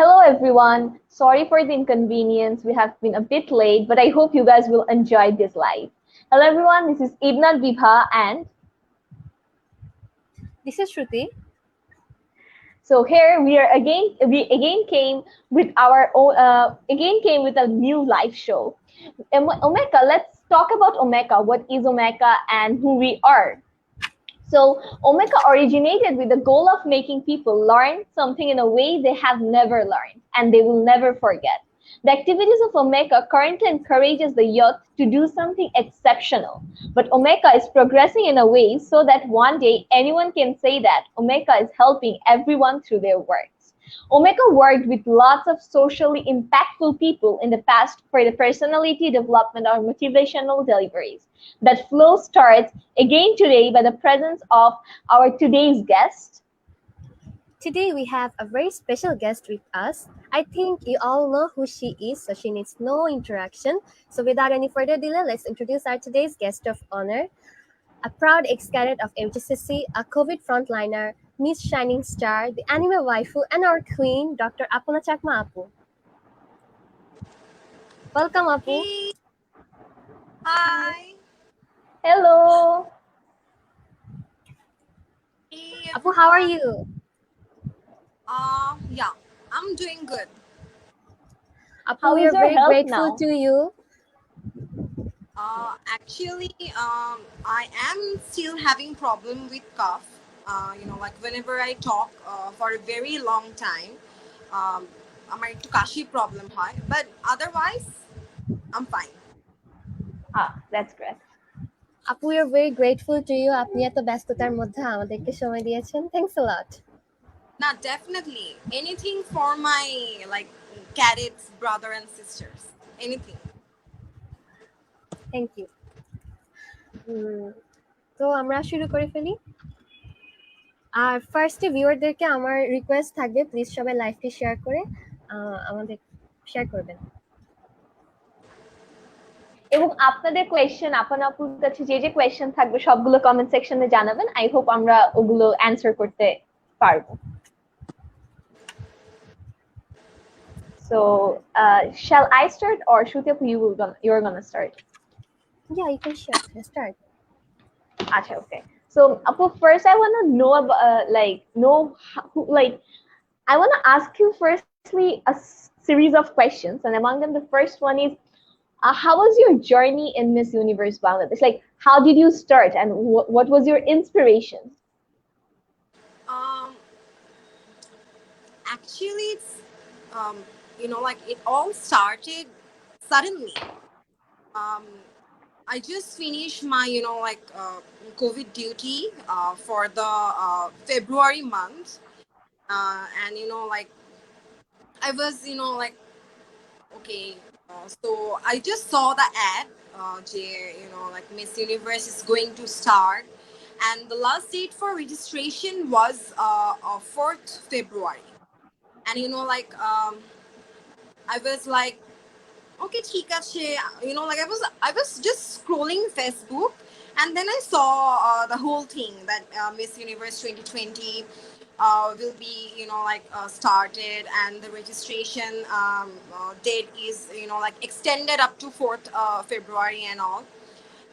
Hello everyone. Sorry for the inconvenience. We have been a bit late, but I hope you guys will enjoy this live. Hello everyone. This is Ibnat Vibha and This is Shruti. so here we again came with our own came with a new live show. Oemaco, let's talk about Oemaco. What is Oemaco and who we are? So Oemaco originated with the goal of making people learn something in a way they have never learned and they will never forget. The activities of Oemaco currently encourages the youth to do something exceptional, but Oemaco is progressing in a way so that one day anyone can say that Oemaco is helping everyone through their works. Oemaco worked with lots of socially impactful people in the past for the personality development or motivational deliveries. That flow starts again today by the presence of our today's guest. Today we have a very special guest with us. I think you all know who she is, so she needs no introduction. So without any further delay, let's introduce our today's guest of honor, a proud ex-cadet of FGCC, a COVID frontliner, Miss Shining Star, the anime waifu, and our queen, Dr. Apana Chakma Apu. Welcome, Apu. Hey, hi. Hello. Hey Apu, how are everyone. you? Yeah, I'm doing good. Apu, How we is are your very health grateful now? to you. Actually, I am still having problem with cough. Like whenever I talk for a very long time, আমার একটু কাশি problem হয়. But otherwise, I'm fine. That's great. আপু, we are very grateful to you. আপনি এত ব্যস্ততার মধ্যে আমাদেরকে সময় দিয়েছেন. Thanks a lot. Nah, definitely anything for my like cadets, brother and sisters. Anything. Thank you. তো আমরা শুরু করে ফেলি। আর ফার্স্টে ভিউয়ারদেরকে আমার রিকোয়েস্ট থাকবে, প্লিজ সবাই লাইভটি শেয়ার করে আমাদের শেয়ার করবেন। এবং আপনাদের কোয়েশ্চেন আপন আপুর কাছে যে যে কোয়েশ্চেন থাকবে সবগুলো কমেন্ট সেকশনে জানাবেন। আই হোপ আমরা ওগুলো অ্যানসার করতে পারবো। So, shall I start or Shruti, you're gonna start? Yeah, you can share. Let's start. Acha, okay. So, Apu, first I want to know about, I want to ask you firstly series of questions, and among them, the first one is, how was your journey in Miss Universe Bangladesh? Like, how did you start, and what was your inspiration? Actually, it's like it all started suddenly. I just finished my COVID duty for the February month, and I was okay. So I just saw the ad, Miss Universe is going to start, and the last date for registration was 4th February, and I was like, okay, ঠিক আছে. I was just scrolling Facebook, and then I saw the whole thing that Miss Universe 2020 will be started, and the registration date is extended up to 4th February and all.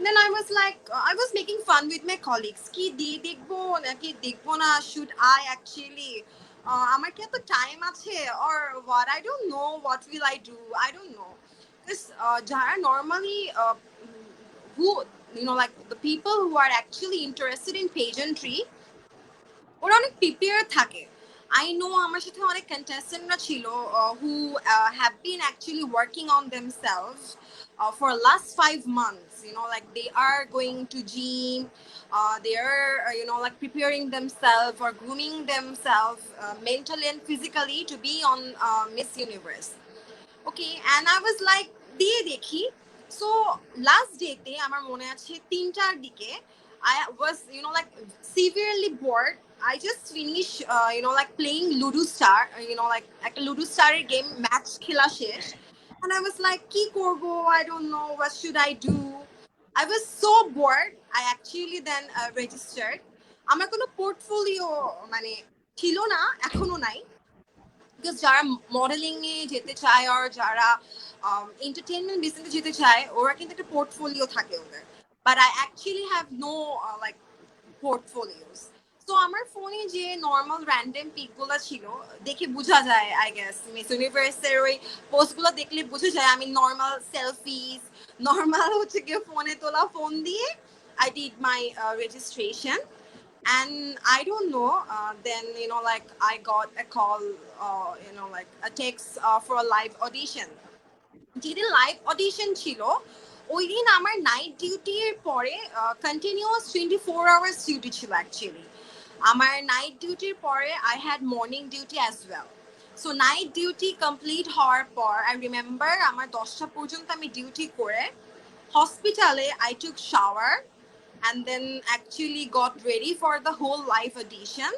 Then I was like, I was making fun with my colleagues. Ki dekbo naki dekbo na? Should I actually? আমার কি এত time আছে or what? I don't know. What will I do? I don't know. Because যারা normally who the people who are actually interested in pageantry, ওরা অনেক prepare থাকে. I know আমার সাথে অনেক contestantরা ছিল who have been actually working on themselves for last 5 months. Like they are going to gym, they are preparing themselves or grooming themselves mentally and physically to be on Miss Universe. Okay, and I was like, দিয়ে দেখি. So last date আমার মনে আছে 3টার দিকে I was severely bored. I just finished playing Ludo Star, একটা Ludo Star game match খেলা শেষ, and I was like, কি করবো? I don't know, what should I do? I was so bored. I actually then registered. আমার কোনো portfolio মানে ছিল না, এখনো নাই. because যারা মডেলিং এ যেতে চায় আর যারা এন্টারটেইনমেন্ট বিজনেসে যেতে চায় ওরা কিন্তু একটা পোর্টফোলিও থাকে ওদের, but I actually have no like portfolios. তো আমার ফোনে যে নর্মাল র্যান্ডম পিকগুলো ছিল দেখে বোঝা যায়, আই গেস মিস ইউনিভার্সের ওই পোস্টগুলো দেখলে বোঝা যায় আমি নর্মাল সেলফিজ, নর্মাল হচ্ছে গিয়ে ফোনে তোলা ফোন দিয়ে I did my registration. And I don't know, then like I got a call, like a text for a live audition. যেদিন লাইভ অডিশন ছিল ওই দিন আমার নাইট ডিউটির পরে কন্টিনিউয়াস 24 আওয়ার্স ডিউটি ছিল অ্যাকচুয়ালি। আমার নাইট ডিউটির পরে I had morning duty as well. So night duty complete হওয়ার পর আই রিমেম্বার আমার 10টা পর্যন্ত আমি ডিউটি করে হসপিটালে I took shower and then actually got ready for the whole live audition.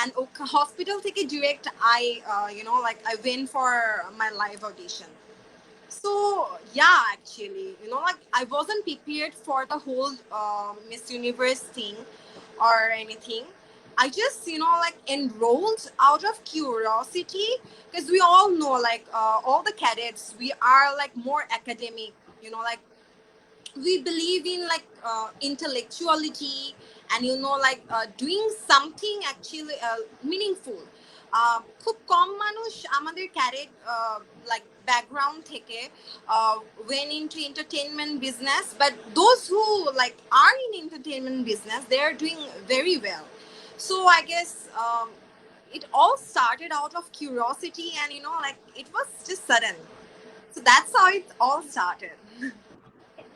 And hospital থেকে direct I went for my live audition. So yeah, actually, like I wasn't prepared for the whole Miss Universe thing or anything. I just, like enrolled out of curiosity, because we all know, like all the cadets, we are like more academic, like we believe in like intellectuality and like doing something actually meaningful. খুব কম মানুষ আমাদের carat like background থেকে went into entertainment business, but those who like are in entertainment business, they are doing very well. So I guess it all started out of curiosity, and like it was just sudden. So that's how it all started.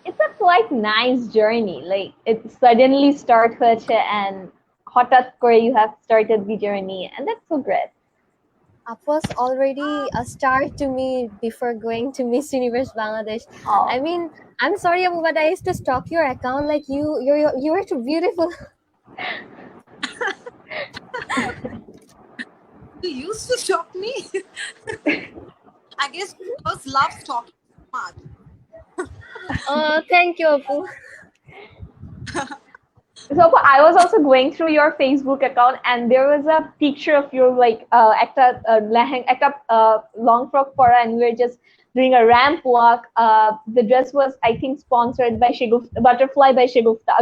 It's a quite nice journey. Like it suddenly start হয়েছে and হঠাৎ করে you have started the journey, and that's so great. Apu was already a star to me before going to Miss Universe Bangladesh. Oh, I mean, I'm sorry, Apu, but I used to stalk your account. Like you were too beautiful. You used to stalk me. I guess girls love stalking so much. Oh, thank you, Apu. so I was also going through your Facebook account, and there was a picture of your like একটা একটা long frock pora, and we were just doing a ramp walk. The dress was, I think, sponsored by Shigufta, Butterfly by Shigufta,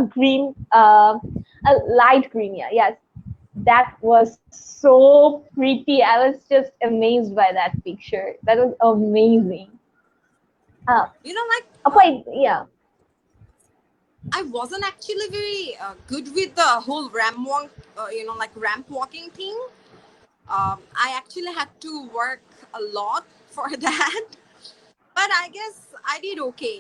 a light green. Yeah, yes, that was so pretty. I was just amazed by that picture. That was amazing. Like Yeah. I wasn't actually very good with the whole ramp walk, like ramp walking thing. I actually had to work a lot for that, but I guess I did okay.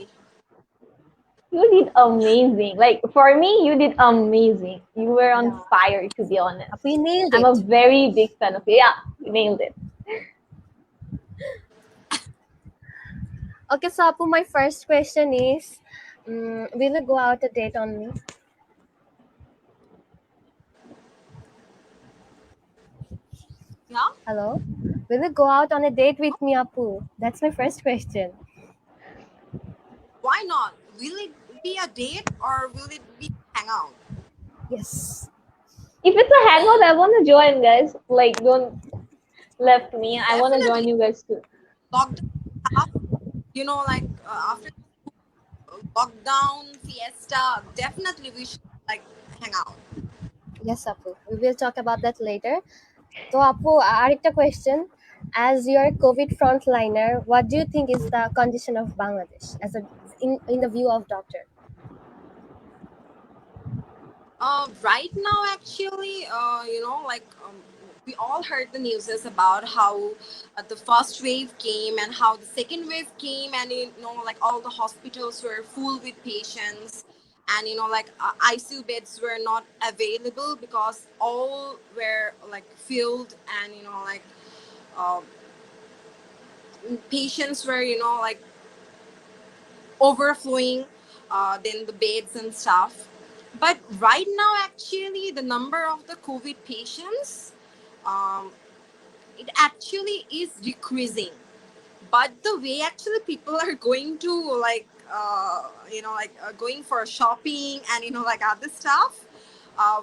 You did amazing. Like for me, you did amazing. You were on fire, to be honest. We nailed it. I'm a very big fan of you. Yeah, you nailed it. Okay, so Apu, my first question is, will you go out a date on me? Yeah. Hello? Will you go out on a date with me, Apu? That's my first question. Why not? Will it be a date or will it be a hangout? Yes. If it's a hangout, I want to join, guys. Like, don't left me. I want to join you guys too. Lockdown, like after lockdown fiesta, definitely we should like hang out. Yes, Apu. We will talk about that later. So, Apu, arekta question. As your COVID frontliner, what do you think is the condition of Bangladesh as in the view of doctor? Right now, actually, like we all heard the news about how the first wave came and how the second wave came, and like all the hospitals were full with patients, and like ICU beds were not available because all were like filled, and like patients were like overflowing, then the beds and stuff. But right now, actually, the number of the COVID patients, it actually is decreasing. But the way actually people are going to like, going for shopping and like other stuff,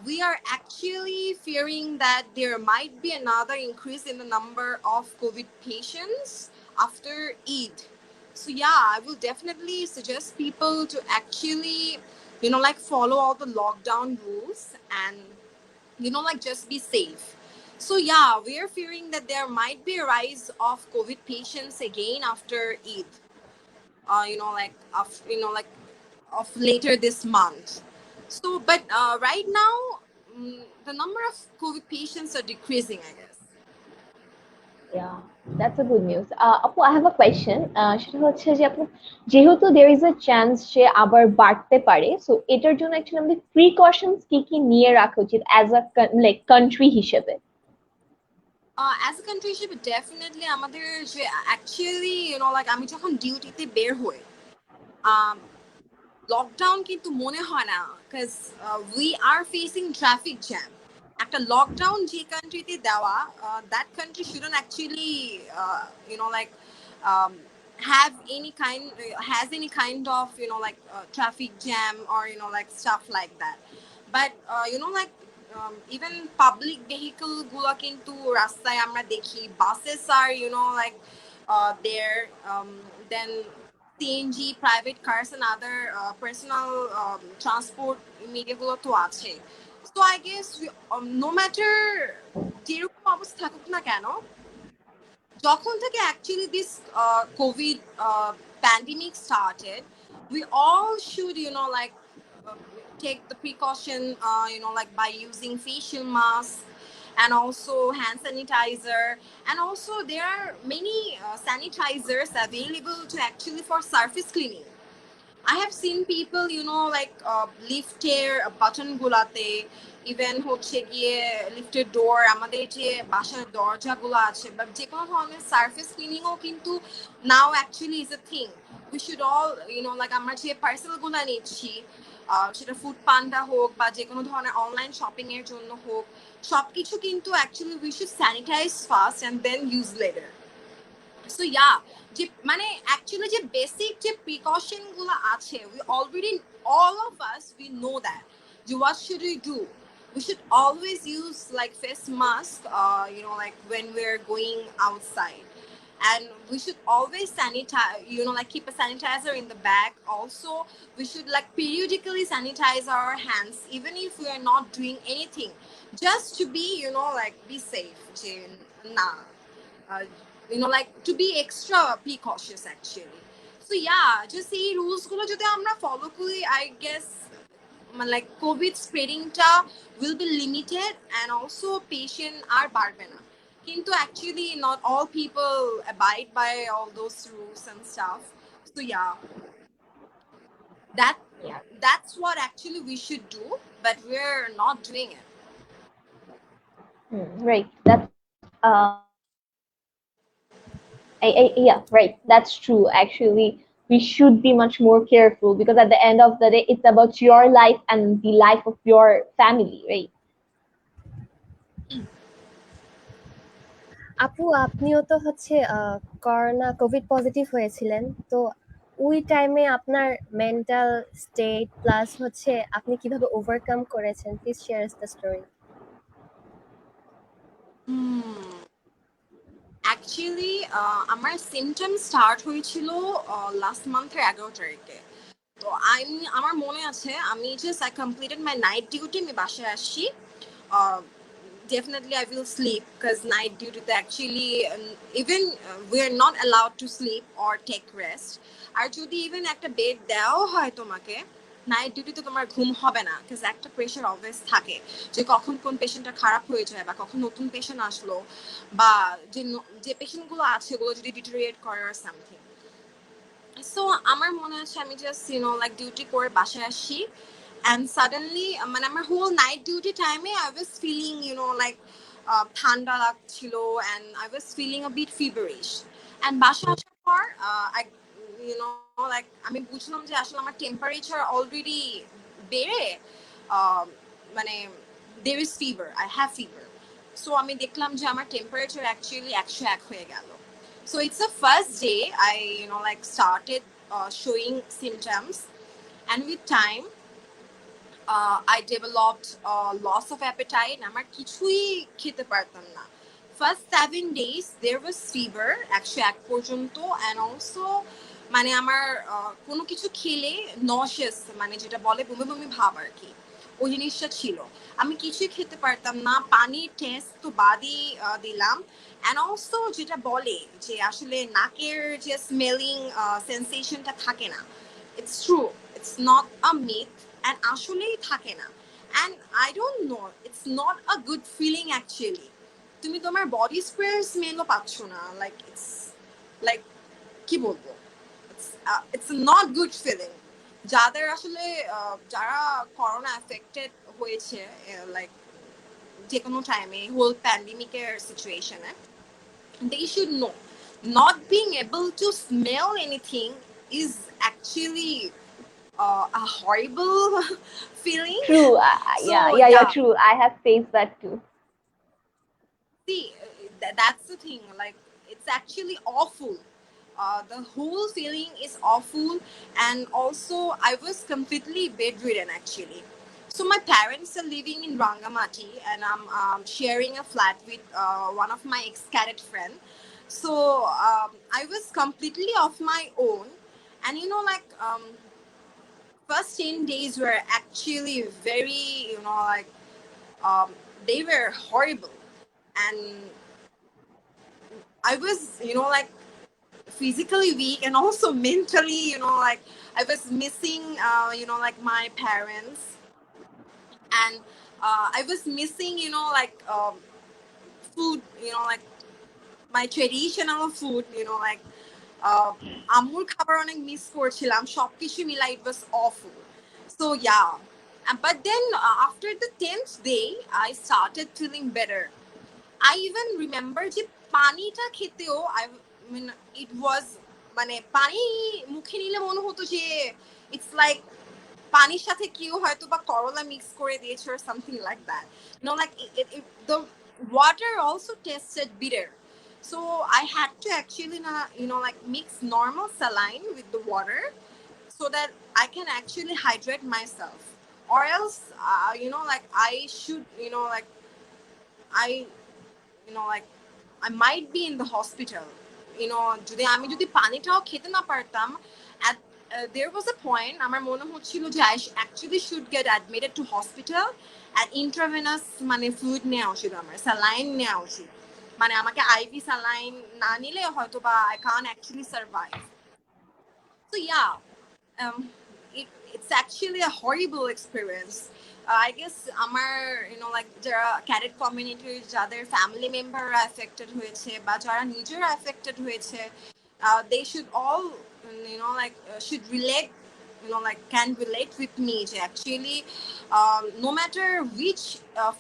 we are actually fearing that there might be another increase in the number of COVID patients after Eid. So yeah, I will definitely suggest people to actually, like follow all the lockdown rules and, like just be safe. So yeah, we are fearing that there might be a rise of COVID patients again after Eid. Like of later this month. So, but right now, the number of COVID patients are decreasing, I guess. Yeah, that's a good news. আপু, I have a question. সেটা হচ্ছে যে আপু, যেহেতু there is a chance সে আবার বাড়তে পারে, so এটার জন্য actually আমাদের precautions কি কি নিয়ে রাখা উচিত as a like country হিসেবে? As a country হিসেবে definitely আমাদের যে actually like আমি যখন ডিউটিতে বের হই, um, লকডাউন কিন্তু মনে হয় না, because we are facing traffic jam. একটা লকডাউন যে কান্ট্রিতে দেওয়া, that country shouldn't actually like um, have any kind has any kind of traffic jam or like stuff like that. But like even public vehicle গুলো কিন্তু রাস্তায় আমরা দেখি, buses are like there, then CNG, private cars and other personal transport media গুলো তো আছে. So I guess no matter যেরকম অবস্থা থাকুক না কেন, যখন থেকে actually this COVID pandemic started, we all should like uh, take the precaution, like by using facial masks and also hand sanitizer, and also there are many sanitizers available to actually for surface cleaning. I have seen people, like lifter button gulate, even হচ্ছে গিয়ে লিফটের ডোর, আমাদের যে বাসার দরজাগুলো আছে বা যে কোনো ধরনের সারফেস ক্লিনিংও কিন্তু now actually is a thing. We should all like আমরা যে পার্সেলগুলো নিচ্ছি, সেটা ফুড পান্ডা হোক বা যে কোনো ধরনের অনলাইন শপিং এর জন্য হোক, সবকিছু কিন্তু actually we should sanitize first and then use later. So yeah, যে মানে অ্যাকচুয়ালি যে বেসিক যে প্রিকশন গুলো আছে, we already, all of us, we know that. What should we do? We should always use like face mask, like when we're going outside, and we should always sanitize, like keep a sanitizer in the bag. Also, we should like periodically sanitize our hands even if we are not doing anything, just to be like be safe. Nah, uh, like to be extra precautious actually. So yeah, just এই rules গুলো যদি আমরা follow করি, I guess like COVID spreading টা will be limited, and also patient আর বাড়বে না. কিন্তু actually not all people abide by all those rules and stuff. So yeah, that Yeah. that's what actually we should do, but we're not doing it. Right. That's yeah, right. That's true. Actually, we should be much more careful because at the end of the day, it's about your life and the life of your family, right? আপু, আপনিও তো হচ্ছে corona Covid positive হয়েছিলেন, তো ওই টাইমে আপনার mental state plus হচ্ছে আপনি কিভাবে ওভারকাম করেছেন, please share the story. Actually আমার সিমটম স্টার্ট হয়েছিল লাস্ট মান্থের 11 তারিখে। তো আমার মনে আছে আমি just I completed my night duty, আমি বাসায় আসছি। Definitely I will sleep because night duty to actually even we are not allowed to sleep or take rest. আর যদি ইভেন একটা বেড দেওয়াও হয় তোমাকে, নাইট ডিউটিতে তোমার ঘুম হবে না, বিকজ একটা প্রেশার অলওয়েজ থাকে যে কখন কোন পেশেন্টটা খারাপ হয়ে যায় বা কখন নতুন পেশেন্ট আসলো, বা যে পেশেন্টগুলো আছে ওগুলো যদি ডিটোরিয়েট করে আর সামথিং. সো আমার মনে আছে আমি জাস্ট লাইক ডিউটি করে বাসায় আসি, and suddenly মানে আমার হোল নাইট ডিউটি টাইমে I was feeling like ঠান্ডা লাগছিল, and I was feeling a bit feverish. And বাসায় আসার পর I like আমি বুঝলাম যে আসলে আমার টেম্পারেচার অলরেডি বেড়ে মানে there is fever, I have fever. So আমি দেখলাম যে আমার টেম্পারেচার অ্যাকচুয়ালি 101 হয়ে গেল. So it's the first day I like started showing symptoms, and with time I developed loss of appetite. আমার কিছুই খেতে পারতাম না. First 7 days there was fever, 101 পর্যন্ত, and also মানে আমার কোনো কিছু খেলে nauseous, মানে যেটা বলে বমি বমি ভাব আর কি, ওই জিনিসটা ছিল. আমি কিছুই খেতে পারতাম না. পানির টেস্ট তো বাদই দিলাম. অ্যান্ড অলসো যেটা বলে যে আসলে নাকের যে স্মেলিং সেন্সেশনটা থাকে না, it's true, it's not a myth, and আসলেই থাকে না. And I don't know, it's not a good feeling actually. তুমি তোমার বডি স্প্রে স্মেলও পাচ্ছ না. লাইক ইটস লাইক কি বলবো, ইটস নট গুড ফিলিং. যাদের আসলে যারা করোনা এফেক্টেড হয়েছে, লাইক যে কোনো টাইমে হোল প্যান্ডেমিকের সিচুয়েশনে, they should know not being able to smell anything is actually a horrible feeling. True. So Yeah, yeah, true. I have faced that too. see, that's the thing. Like, it's actually awful. The whole feeling is awful, and also I was completely bedridden actually. So my parents are living in Rangamati, and I'm sharing a flat with one of my ex-cadet friend. So I was completely off my own, and like first 10 days were actually very, um, they were horrible, and I was, physically weak, and also mentally, I was missing, like my parents, and I was missing, food, like my traditional food, uh, আম্মুর খাবার অনেক miss করছিলাম, সবকিছু মিলা, it was awful. So yeah. But then after the 10th day I started feeling better. I even remember যে পানিটা খেতেও, I mean it was, মানে পানি মুখে নিলে মনে হতো যে it's like পানির সাথে কেউ হয়তো বা করলা মিক্স করে দিয়েছে or something like that. Like the water also tasted bitter. So I had to actually like mix normal saline with the water so that I can actually hydrate myself. Or else, like I should, like I like I might be in the hospital. যদি আমি যদি পানিটাও খেতে না পারতাম, at there was a point আমার মনে হচ্ছিল যে I actually should get admitted to hospital and intravenous মানে ফ্লুইড নেওয়া উচিত, আমার স্যালাইন নেওয়া উচিত. মানে আমাকে আইভি স্যালাইন না নিলে হয়তো বা I can't actually survive. So yeah, um, it's actually a horrible experience. I guess our, like যারা cadet community যাদের family member affected হয়েছে বা যারা নিজেরা affected হয়েছে, they should all, should relate, like can relate with me. Actually, no matter which,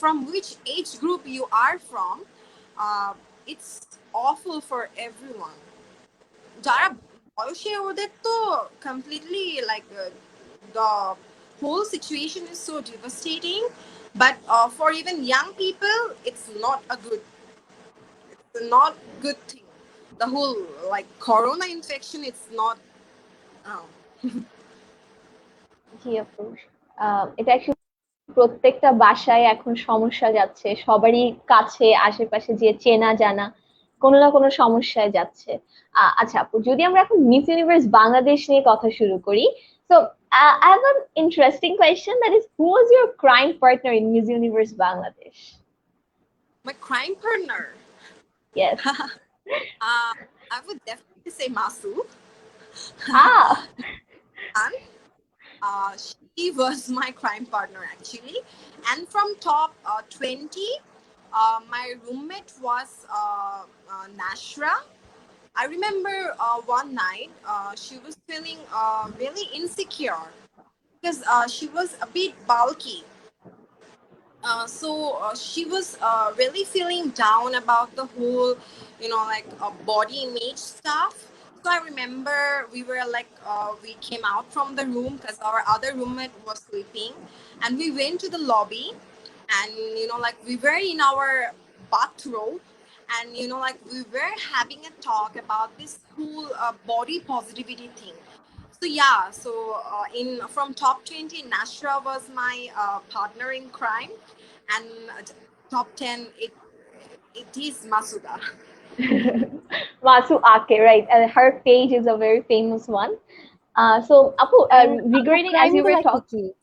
from which age group you are from, uh, it's awful for everyone. যারা বয়সে, ওদের তো completely like the whole situation is so devastating. But for even young people, it's not good thing. The whole like corona infection, it's not. Um, জি আপু, এটা actually প্রত্যেকটা বাসায় এখন সমস্যা যাচ্ছে, সবারই কাছে আশেপাশে যে চেনা জানা কোনো না কোনো সমস্যায় যাচ্ছে। আচ্ছা আপু, যদি আমরা এখন মিস ইউনিভার্স বাংলাদেশ নিয়ে কথা শুরু করি, so I have an interesting question, that is, who was your crime partner in Miss Universe Bangladesh? my crime partner. Yes. I would definitely say Masu. Ah. And she was my crime partner actually. And from top 20, my roommate was Nashra. I remember one night she was feeling really insecure because she was a bit bulky. So she was really feeling down about the whole, like body image stuff. So I remember we were like, we came out from the room because our other roommate was sleeping, and we went to the lobby, and like we were in our bathrobe, and like we were having a talk about this whole body positivity thing. So yeah, so in from top 20, Nashra was my partner in crime, and top 10 it is Masuda. Masu Ake, right? Her page is a very famous one. So, Apu, And Apo, regarding as crime you were gula talking,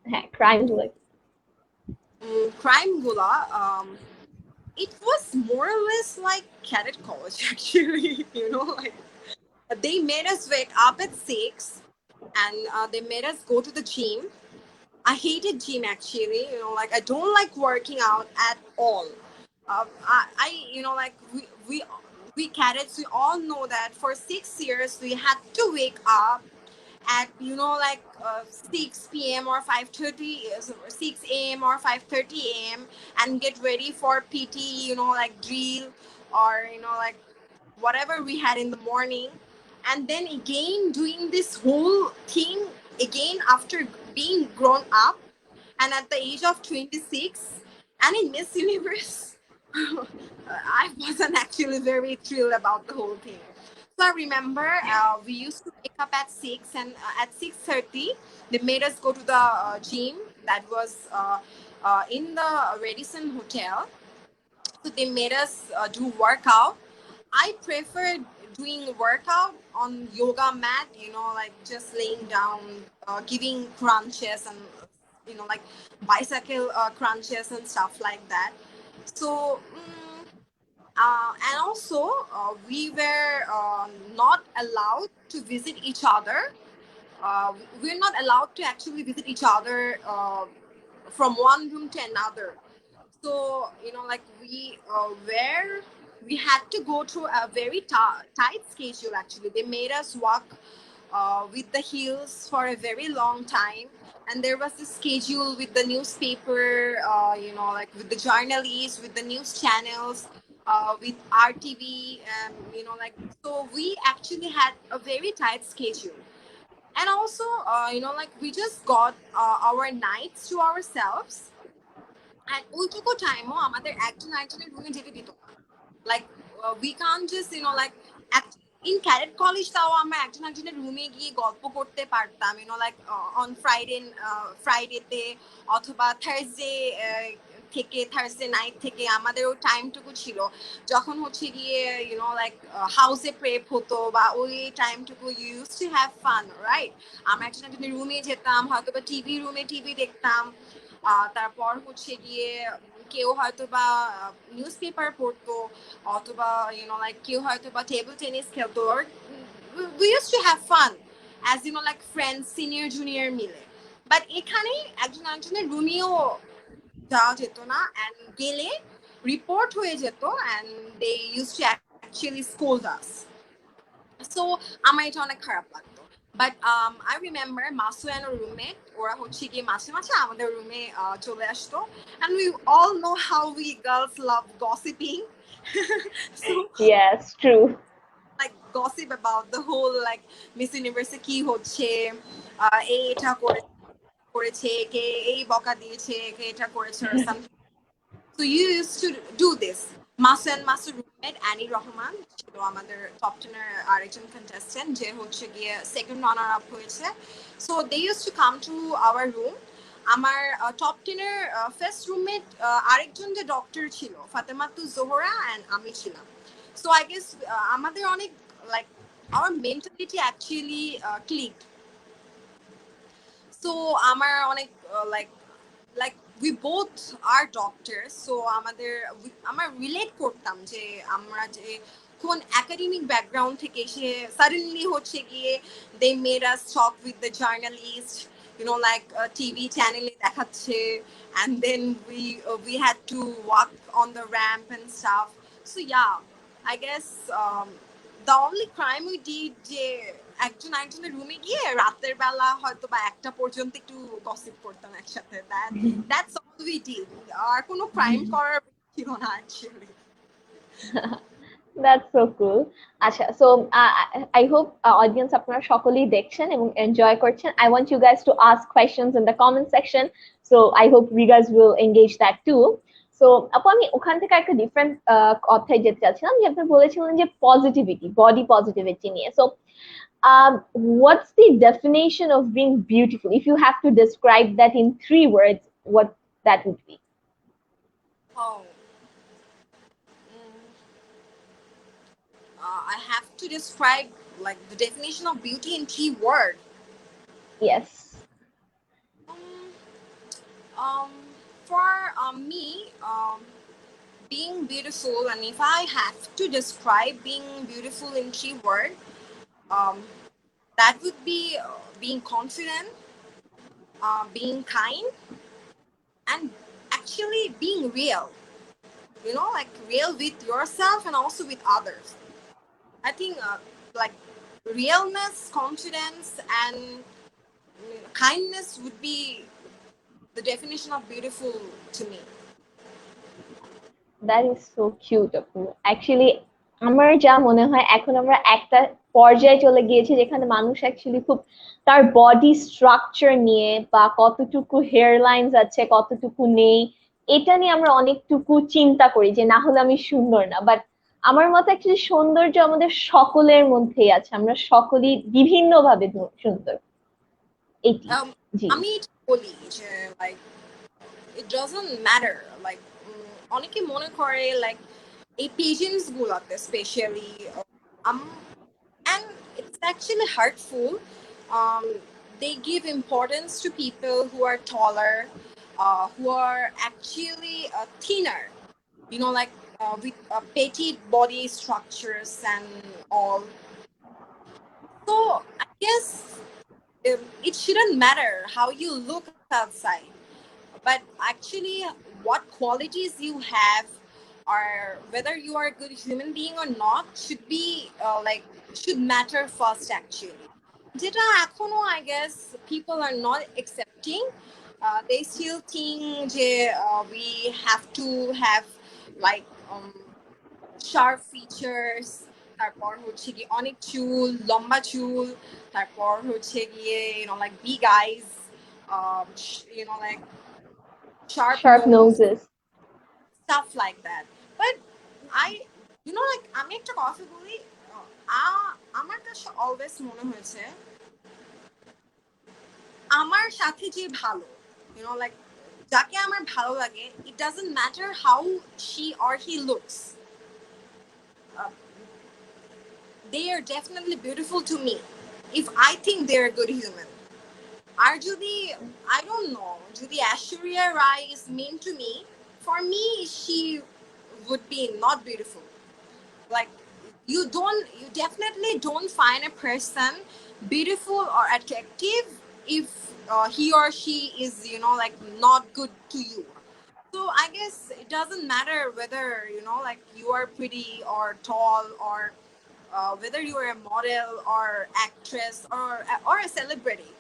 kiki. crime like Crime Gula, it was more or less like cadet college actually. Like they made us wake up at 6, and they made us go to the gym. I hated gym actually. Like I don't like working out at all. Like we cadets, we all know that for 6 years we had to wake up at 6 p.m. or 5:30, 6 a.m. or 5:30 a.m. and get ready for PT, like drill, or like whatever we had in the morning, and then again doing this whole thing again after being grown up and at the age of 26 and in Miss Universe. I wasn't actually very thrilled about the whole thing. So I remember we used to wake up at 6, and at 6:30 they made us go to the gym that was in the Radisson Hotel. So they made us do workout. I prefer doing workout on yoga mat, like just laying down, giving crunches and like bicycle crunches and stuff like that. So and also we were not allowed to visit each other. We're not allowed to actually visit each other from one room to another. So like we had to go through a very tight schedule. Actually, they made us walk with the heels for a very long time, and there was this schedule with the newspaper, like with the journalists, with the news channels, with RTV, like so we actually had a very tight schedule. And also like we just got our nights to ourselves, and ওইটুকু টাইমও আমাদের একজন একজনের রুমে যেতে দিত না। Like we can't just like in cadet college তাও আমরা একজন একজনের রুমে গিয়ে গল্প করতে পারতাম, লাইক অন ফ্রাইডেতে অথবা থার্সডে থেকে থার্সডে নাইট থেকে আমাদের ওই টাইমটুকু ছিল যখন হচ্ছে গিয়ে লাইক হাউসে প্রেপ হতো, বা ওই টাইমটুকু use to have fun, right? আমরা একজন একজনের রুমে যেতাম, হয়তো বা রুমে টিভি দেখতাম, তারপর হচ্ছে গিয়ে কেউ হয়তো বা নিউজ পেপার পড়তো, অথবা লাইক কেউ হয়তো বা টেবিল টেনিস খেলতো। We used to have fun as like friends, senior junior মিলে। বাট এখানে একজন একজনের রুমেও যাওয়া যেত না, and গেলে রিপোর্ট হয়ে যেত, and they used to actually scold us. So আমার এটা অনেক খারাপ লাগতো। বাট আই রিমেম্বার মাসু অ্যান্ড রুমমেট ওরা হচ্ছে গিয়ে মাঝে মাঝে আমাদের রুমে চলে আসতো, and we all know how we girls love gossiping. So yes, true. like gossip about the whole like Miss Universe কি হচ্ছে, এই এটা করেছে, কে এই বকা দিয়েছে, কে এটা করেছে, or something. So you used to do this. Masu and Masu roommate Annie Rahman ছিল আমাদের টপ 10 এর আরেকজন contestant যে হচ্ছে গিয়ে সেকেন্ড রানার আপ হয়েছে। So they used to come to our room. আমার টপ 10 এর ফার্স্ট রুমমেট আরেকজন যে ডক্টর ছিল ফাতেমাতু জোহরা, and আমি ছিলাম। So I guess আমাদের অনেক like our mentality actually clicked. So আমার অনেক like we both are doctors, so আমরা রিলেট করতাম যে আমরা যে কোন একাডেমিক ব্যাকগ্রাউন্ড থেকে এসে সাডেনলি হচ্ছে গিয়ে they made us talk with the journalist, like TV চ্যানেলে দেখাচ্ছে, and then we had to walk on the ramp and stuff. So yeah, I guess the only crime we did যে একজন একজনের রুমে গিয়ে রাতের বেলা হয়তো বা একটা পর্যন্ত একটু গসিপ করতাম একসাথে, that's all we did. আর কোনো ক্রাইম করার ছিল না অ্যাকচুয়ালি। That's so cool. আচ্ছা, so I hope audience আপনারা সকলেই দেখছেন এবং এনজয় করছেন. I want you guys to ask questions in the comment section, so I hope you guys will engage that too. So আপু আমি ওখান থেকে একটা ডিফারেন্ট কথায় যেতে চাচ্ছিলাম যে আপনি বলেছিলেন যে পজিটিভিটি, বডি পজিটিভিটি নিয়ে। So what's the definition of being beautiful? If you have to describe that in 3 words, what that would be? Oh, I have to describe like the definition of beauty in 3 words. Yes. Um, um, for me, being beautiful, and if I have to describe being beautiful in 3 words, um, that would be being confident, being kind, and actually being real. You know, like real with yourself and also with others. I think like realness, confidence, and kindness would be the definition of beautiful to me. That is so cute আপু। Actually আমার যা মনে হয় এখন আমরা একটা পর্যায়ে চলে গিয়েছি যেখানে মানুষ অ্যাকচুয়ালি খুব তার বডি স্ট্রাকচার নিয়ে বা কতটুকু হেয়ার লাইনস আছে কতটুকু নেই এটা নিয়ে আমরা অনেকটুকু চিন্তা করি যে না হলে আমি সুন্দর না। বাট আমার মতে অ্যাকচুয়ালি সৌন্দর্য আমাদের সকলের মধ্যেই আছে, আমরা সকলেই বিভিন্ন ভাবে সুন্দর। এটি Um, জি আমি বলি যে like it doesn't matter like অনেকে মনে করে like এই পেজেন্টস গুলাতে specially and it's actually hurtful. Um, they give importance to people who are taller, who are actually thinner, you know, like with petty body structures and all. So I guess it shouldn't matter how you look outside, but actually what qualities you have or whether you are a good human being or not should be like should matter first actually. যেটা এখনো I guess people are not accepting. They still think যে we have to have like sharp features, তারপর হচ্ছে গিয়ে অনেক চুল, লম্বা চুল, তারপর হচ্ছে গিয়ে like big eyes, like sharp sharp nose, noses. stuff like that. But I, like আমি একটা কথা বলি, আমার কাছে অলওয়েজ মনে হয়েছে আমার সাথে যে ভালো, like যাকে আমার ভালো লাগে, it doesn't matter how she or he looks. Uh, they are definitely beautiful to me if I think they're a good human. আর যদি I don't know, যদি Aishwarya Rai is mean to me, for me she would be not beautiful. Like you definitely don't find a person beautiful or attractive if he or she is like not good to you. So I guess it doesn't matter whether like you are pretty or tall or whether you are a model or actress or a celebrity,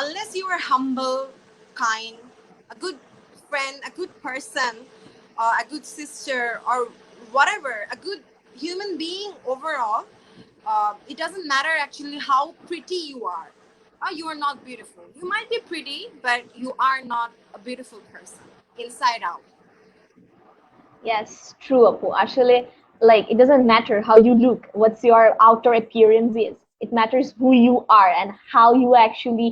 unless you are humble, kind, a good friend, a good person, a good sister, or whatever, a good human being overall, it doesn't matter actually how pretty you are. You are not beautiful. You might be pretty, but you are not a beautiful person inside out. Yes, true, Apu. Actually, like it doesn't matter how you look, what's your outer appearance is. It matters who you are and how you actually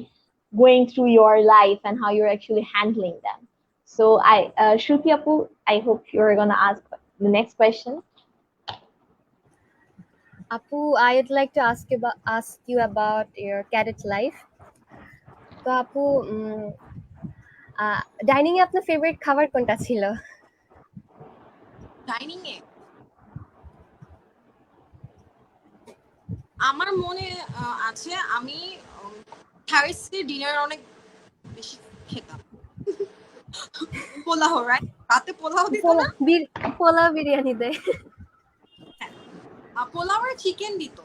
going through your life and how you're actually handling them. So Shruti Apu, I hope you're gonna ask the next question. Apu, I'd like to ask you about your cadet life. তো আপু dining এ আপনার favourite খাবার কোনটা ছিল? Dining এ আমার মনে আছে আমি হ্যারিসের ডিনার অনেক বেশি খেতাম। পোলাও, রাইট? রাতে পোলাও দিত না? পোলাও বিরিয়ানি দেয়। পোলাও আর চিকেন দিত।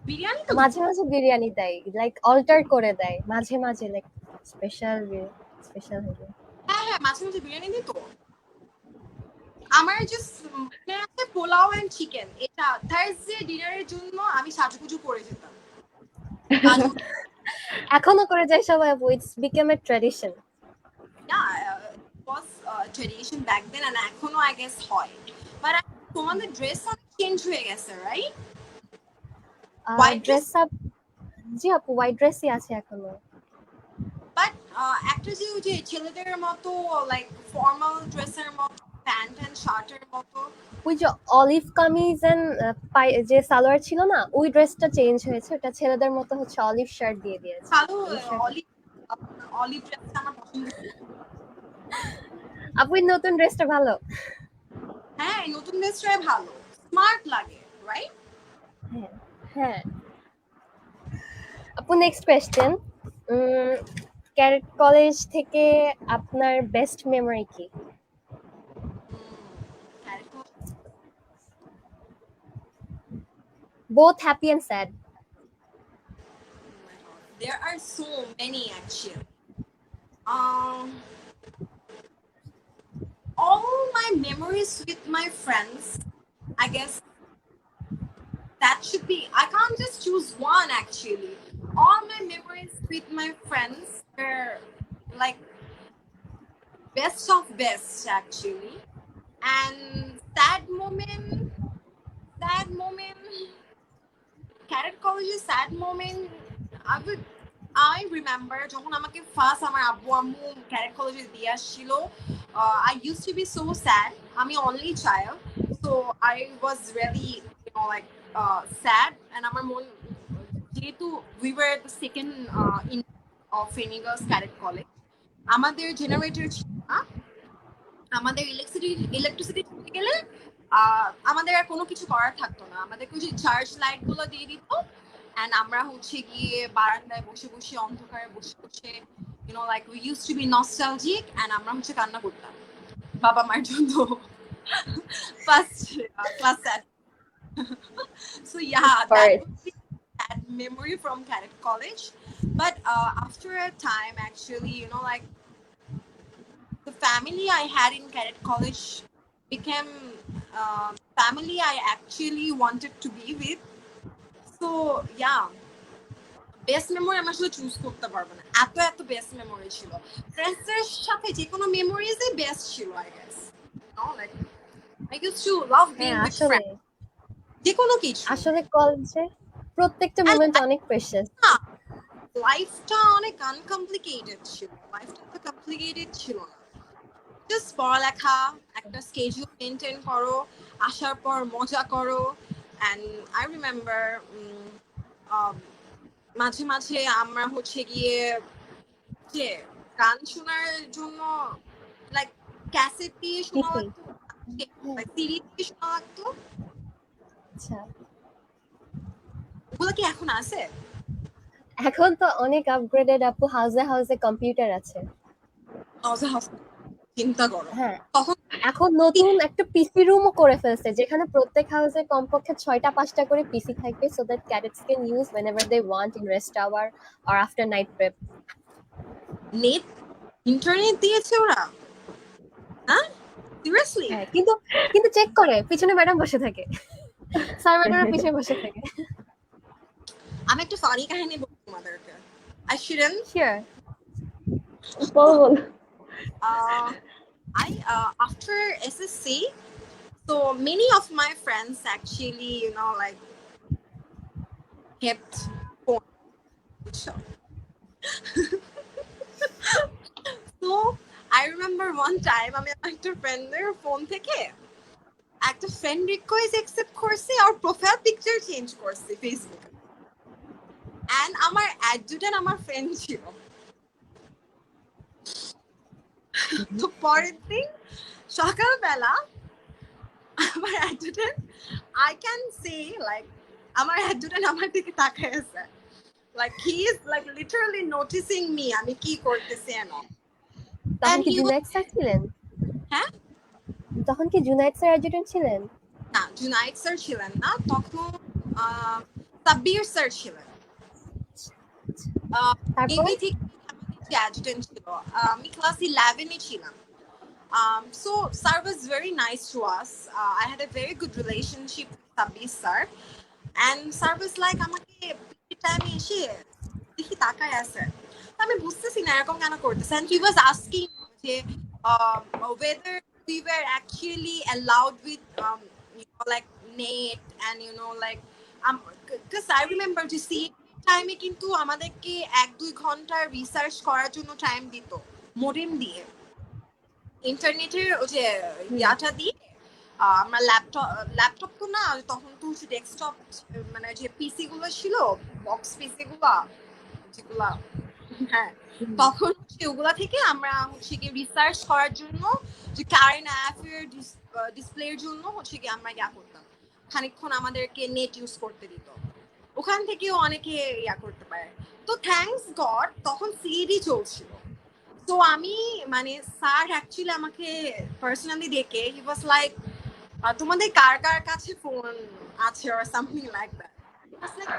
বিরিয়ানি তো মাঝে মাঝে বিরিয়ানি দেয়, লাইক অল্টার করে দেয় মাঝে মাঝে, লাইক স্পেশাল হলে। হ্যাঁ হ্যাঁ, মাঝে মাঝে বিরিয়ানি দিত। আমার জাস্ট মনে আছে পোলাও এন্ড চিকেন, এটা থার্সডে ডিনারের জন্য আমি সাজুগুজু করে যেতাম। এখনো করে যায় সবাই আপু, it's become a tradition. Yeah, it was tradition back then and এখনো আই গেস হয় বাট তোমাদের ড্রেস অনেক চেঞ্জ হয়ে গেছে right white dress dress up, জি আপু হোয়াইট ড্রেসই আছে এখনো। বাট একটা যে ওই যে ছেলেদের মতো লাইক ফর্মাল ড্রেসের মতো প্যান্ট এন্ড শার্টের মতো ওই যে অলিভ কামিজ এন্ড যে সালোয়ার ছিল না, ওই ড্রেসটা চেঞ্জ হয়েছে, ওটা ছেলেদের মতো হচ্ছে অলিভ শার্ট দিয়ে দিয়েছে। কালো অলিভ শার্ট। অলিভ অলিভ ড্রেসটা আমার পছন্দ আপু এই নতুন ড্রেসটা ভালো। হ্যাঁ এই নতুন ড্রেসটাই ভালো স্মার্ট লাগে রাইট হ্যাঁ হ্যাঁ। আপু নেক্সট কোয়েশ্চেন, ক্যারেট কলেজ থেকে আপনার বেস্ট মেমোরি কি? Both happy and sad. There are so many actually. All my memories with my friends, I guess that should be. I can't just choose one actually. All my memories with my friends were like best of best actually. And sad moment, cadet college sad moment. I remember যখন আমাকে first আমার আব্বু আম্মু cadet কলেজে দিয়ে আসছিল I used to be so sad আমি only child so I was really like sad and আমার মন যেহেতু we were the second in of Feni Girls Cadet College আমাদের জেনারেটর ছিল না আমাদের ইলেকট্রিসিটি চলে গেলে আমাদের আর কোনো কিছু করার থাকতো না আমাদেরকে ওই চার্জ লাইট গুলো দিয়ে দিত and আমরা হচ্ছে গিয়ে বারান্দায় বসে বসে অন্ধকারে বসে বসে like we used to be nostalgic and আমরা হচ্ছে কান্না করতাম বাবা মার জন্য first class so yeah that would be that memory from Cadet College but after a time actually like the family I had in Cadet College became family I actually wanted to be with so yeah best memory আমি আসলে choose করতে পারবো না এত এত best memory ছিল ফ্রেন্ডসদের সাথে যে কোনো মেমোরিজই বেস্ট ছিল I guess like I use two love being with friends যে কোনো কিছু আসলে কলেজে প্রত্যেকটা মোমেন্ট অনেক প্রেশাস লাইফটা অনেক আনকমপ্লিকেটেড ছিল লাইফটা তো কমপ্লিকেটেড ছিল না জাস্ট পড়ালেখা একটা স্কেডিউল মেনটেন করো আসার পর মজা করো অ্যান্ড আই রিমেম্বার মাঝে মাঝে আমরা হচ্ছে গিয়ে যে গান শোনার জন্য লাইক ক্যাসেট দিয়ে শোনা লাগতো সিডি দিয়ে শোনা লাগতো আচ্ছা ওগুলো কি এখন আছে এখন তো অনেক আপগ্রেডেড আপু হাউসে হাউসে কম্পিউটার আছে চিন্তা করো হ্যাঁ তখন এখন নতুন একটা পিসি রুমও করে ফেলছে যেখানে প্রত্যেক হাউসে কমপক্ষে 6টা 5টা করে পিসি থাকবে so that cadets can use whenever they want in rest hour or after night prep net internet দিয়েছে ওরা হ্যাঁ সিরিয়াসলি হ্যাঁ কিন্তু কিন্তু চেক করে পিছনে ম্যাডাম বসে থাকে স্যার ম্যাডামরা পিছনে বসে থাকে আমি একটা ফানি কাহিনী বলবো তোমাদেরকে I shouldn't sure after SSC so many of my friends actually like kept phone so I remember one time আমি একটা ফ্রেন্ডের ফোন থেকে একটা ফ্রেন্ড রিকোয়েস্ট অ্যাকসেপ্ট করছি আর প্রোফাইল পিকচার চেঞ্জ করছি ফেসবুকে এন্ড আমার অ্যাডজুটেন্ট আমার ফ্রেন্ড ছিল তো পরের দিন সকালবেলা আমার adjutant I can say like আমার অ্যাডজুটেন্ট আমার দিকে তাকায় আছে like he is like literally noticing me আমি কি করতেছি এনো তখন কি জুনায়েদ স্যার ছিলেন হ্যাঁ তখন কি জুনায়েদ স্যার অ্যাডজুটেন্ট ছিলেন না জুনায়েদ স্যার ছিলেন না তখন সাব্বির স্যার ছিলেন তারপর থেকে অ্যাডজুটেন্ট ছিল আমি ক্লাস 11 এ ছিলাম so sir was very nice to us I had a very good relationship with Sabbir sir and sir was like আমাকে টাইমে এসে দেখি তাকায় আছে আমি বুঝতেছি না এরকম কেন করতেছে and he was asking যে whether we were actually allowed with like net and like because I remember to see টাইমে কিন্তু আমাদেরকে 1-2 ঘন্টা রিসার্চ করার জন্য টাইম দিত মোডেম দিয়ে ইন্টারনেটের ওই যে ইয়াটা দিয়ে আমরা ল্যাপটপ তো না তখন তো হচ্ছে ডেস্কটপ মানে যে পিসি গুলো ছিল বক্স পিসি গুলা যেগুলা হ্যাঁ তখন ওগুলা থেকে আমরা হচ্ছে কি রিসার্চ করার জন্য যে কারেন্ট অ্যাফেয়ার ডিসপ্লের জন্য হচ্ছে কি আমরা ইয়া করতাম খানিকক্ষণ আমাদেরকে নেট ইউজ করতে দিত ওখান থেকেও অনেকে ইয়া করতে পারে তো থ্যাঙ্কস গড তখন সিডি চলছিল তো আমি মানে স্যার অ্যাকচুয়ালি আমাকে পার্সোনালি দেখে হি ওয়াজ লাইক তোমাদের কার কার কাছে ফোন আছে or something like that he was like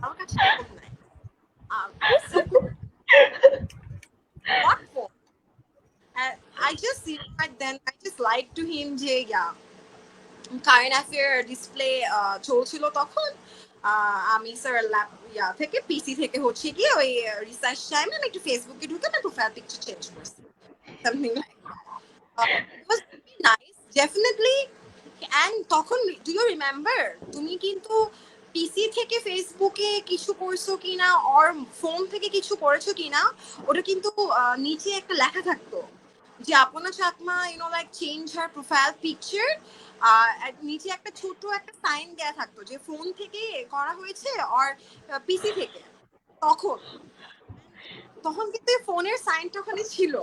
আমার কাছে ফোন নাই so what for I just see like then I just lied to him যে yeah কারেন্ট অ্যাফেয়ার ডিসপ্লে চলছিল তখন আমি স্যার ল্যাপ থেকে পিসি থেকে হচ্ছে কি ওই রিসার্চ টাইমে আমি একটু ফেসবুকে ঢুকে আমার প্রোফাইল পিকচার চেঞ্জ করছি something like it was very nice definitely and তখন do you remember তুমি কিন্তু পিসি থেকে ফেসবুকে কিছু করছো কিনা or ফোন থেকে কিছু করেছো কিনা ওটা কিন্তু নিচে একটা লেখা থাকতো যে আপনা Chakma like change her profile picture নিচে একটা ছোট একটা সাইন দেয়া থাকতো যে ফোন থেকে করা হয়েছে আর পিসি থেকে তখন তখন কিন্তু ফোনের সাইনটা ওখানে ছিল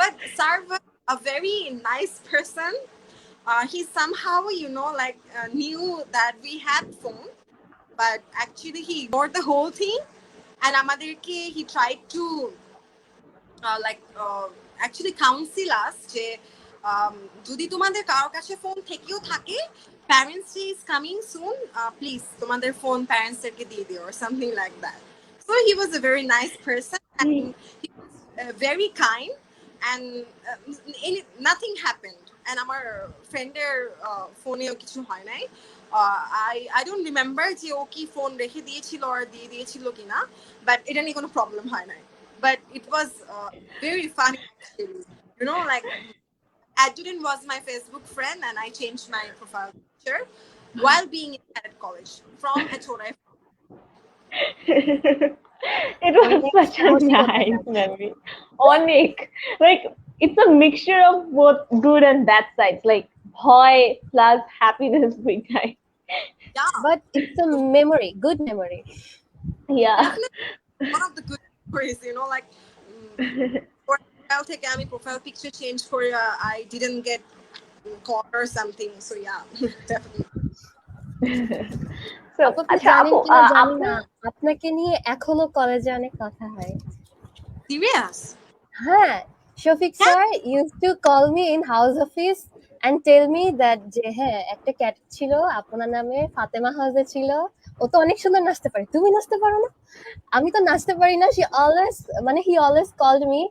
but sir was a very nice person he somehow like knew that we had phone but actually he ignored the whole thing and amaderke he tried to like actually counsel us যে যদি তোমাদের কারো কাছে phone থেকেও থাকে parents day is coming soon please তোমাদের phone parents এরকে দিয়ে দিও or something like that so he was a very nice person and he was very kind and nothing happened and আমার ফ্রেন্ডের ফোনেও কিছু হয় নাই I don't remember যে ও কি ফোন রেখে দিয়েছিল আর দিয়ে দিয়েছিল কিনা বাট এটা নিয়ে কোনো প্রবলেম হয় নাই but it was very funny actually like adjutant was my Facebook friend and I changed my profile picture while being in cadet college from Echora it was such a nice memory Onik like it's a mixture of both good and bad sides like joy plus happiness big time yeah But it's a memory, good memory. yeah definitely one of the good memories like profile থেকে আমি profile picture change করে I didn't get caught or something so yeah definitely so আপু আপনি আচ্ছা জানেন আপু কিনা জানি আপনার না আপনাকে নিয়ে এখনো কলেজে অনেক কথা হয় serious হ্যাঁ Shafiq sir used to call me in house office and tell me that যে হ্যাঁ একটা ক্যাট ছিল আপনার নামে ফাতেমা হাউসে ছিল ও তো অনেক সুন্দর নাচতে পারে তুমি নাচতে পারো না আমি তো নাচতে পারি না she always মানে he always called me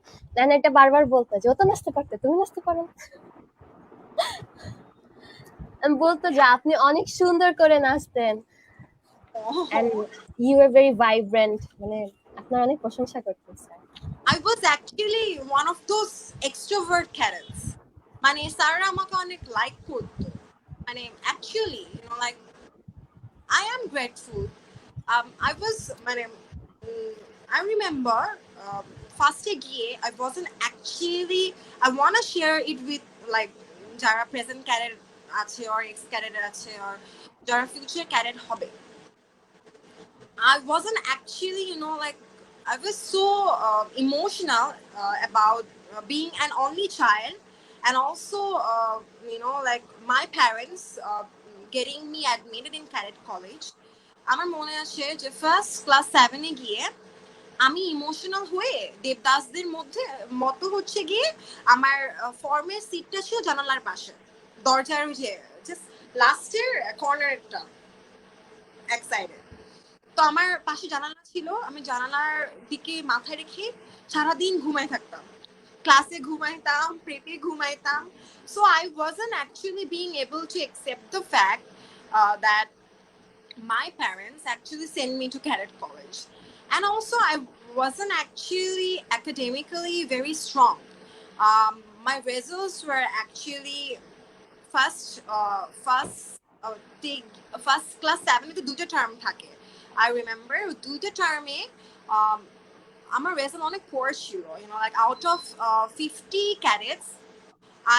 and এটা বারবার বলতো যে ও তো নাচতে পারতে তুমি নাচতে পারো না আমি বলতো যে আপনি অনেক সুন্দর করে নাচতেন and you were very vibrant মানে আপনার অনেক প্রশংসা করতেন sir I was actually one of those extrovert cadets মানে স্যাররা আমাকে অনেক লাইক করতো মানে actually like I am grateful I was মানে I remember first গিয়ে I wasn't actually I want to share it with like যারা present cadet আছে or ex cadet আছে or যারা future cadet হবে I wasn't actually like I was so emotional about being an only child and also like my parents getting me admitted in cadet college আমার মনে আছে যে first class 7 এ গিয়ে আমি emotional হয়ে দেবদাসদের মতো হচ্ছে গিয়ে আমার ফর্মের সিটটা ছিল জানালার পাশে দরজার যে জাস্ট লাস্টের কর্নারটা এক সাইডে তো আমার পাশে জানালা ছিল আমি জানালার দিকে মাথায় রেখে সারাদিন ঘুমাই থাকতাম ক্লাসে ঘুমাইতাম প্রেপে ঘুমাইতাম so I wasn't actually being able to accept the fact that my parents actually sent me to cadet college and also I wasn't actually academically very strong My results were actually first first class 7 তে দুটো term থাকে I remember দুটো টার্মে আমার result অনেক poor ছিল, like out of 50 cadets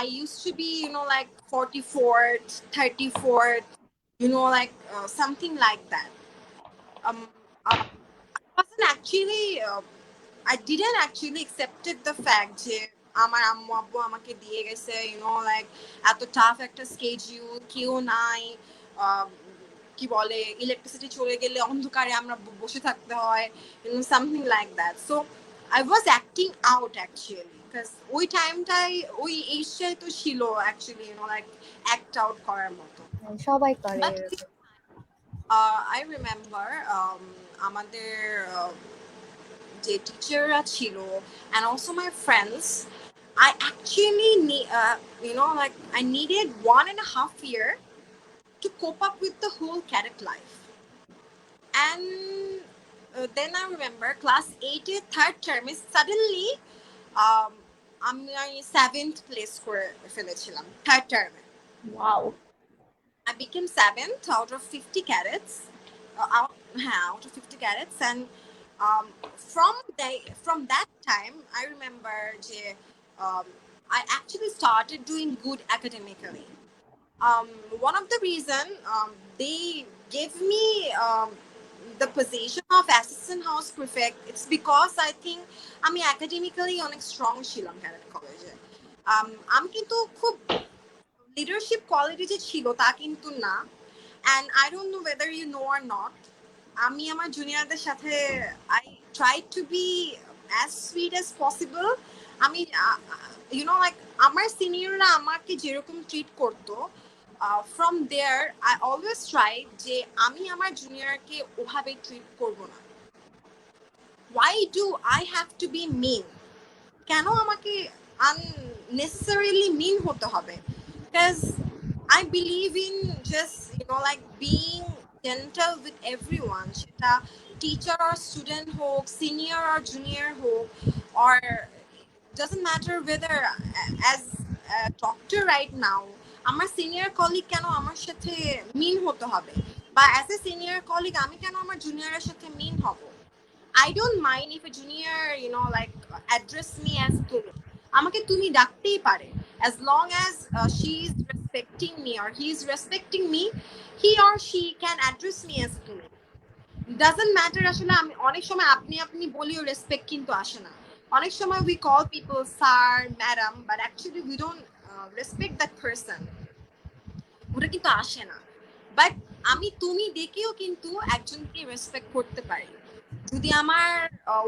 I used to be, like 44th, 34th, like something like that. I wasn't actually I didn't actually accepted the fact যে আমার আম্মু আব্বু আমাকে দিয়ে গেছে, like এত টাফ একটা স্কেডিউল, কেউ নাই, কি বলে ইলেকট্রিসিটি চলে গেলে অন্ধকারে আমরা বসে থাকতে হয়, something like that. So I was acting out actually because ওই টাইমটাই ওই এইজটাই তো ছিল actually, like act out করার মতো. সবাই করে But এরকম। I remember আমাদের যে টিচাররা ছিল and also my friends, I actually like I needed 1.5 year to cope up with the whole cadet life. And then I remember class 8 third term is suddenly আমি 7th place করে ফেলেছিলাম third term. Wow. I became 7th out of 50 cadets. Out of 50 cadets, and from that time, I remember I actually started doing good academically. One of the reason they gave me the position of assistant house prefect, it's because I think আমি academically অনেক strong ছিলাম cadet college এ। আমি কিন্তু খুব leadership quality যে ছিল তা কিন্তু না, and I don't know whether you know or not, আমি আমার জুনিয়রদের সাথে I tried to be as sweet as possible. আমি like আমার সিনিয়ররা আমাকে যেরকম ট্রিট করতো, from there I always try যে আমি আমার জুনিয়রকে ওভাবে ট্রিট করব না. Why do I have to be mean? কেন আমাকে unnecessarily mean হতে হবে? Because I believe in just like being gentle with everyone, সেটা teacher or student হোক, senior or junior হোক, or doesn't matter whether as a doctor right now আমার senior colleague কেন আমার সাথে মিন হতে হবে, বা অ্যাজ এ সিনিয়র কলিগ আমি কেন আমার জুনিয়রের সাথে মিন হব. I don't mind if a junior, like address me as Tumi. আমাকে তুমি ডাকতেই পারে, as long as she is respecting me or he is respecting me, he or she can address me as Tumi. Doesn't matter আসলে আমি অনেক সময় আপনি আপনি বলিও রেসপেক্ট কিন্তু আসে না. অনেক সময় we call people sir, madam, but actually we don't respect that person. ওটা কিন্তু আসে না. বাট আমি তুমি ডেকেও কিন্তু একজনকে রেসপেক্ট করতে পারি যদি আমার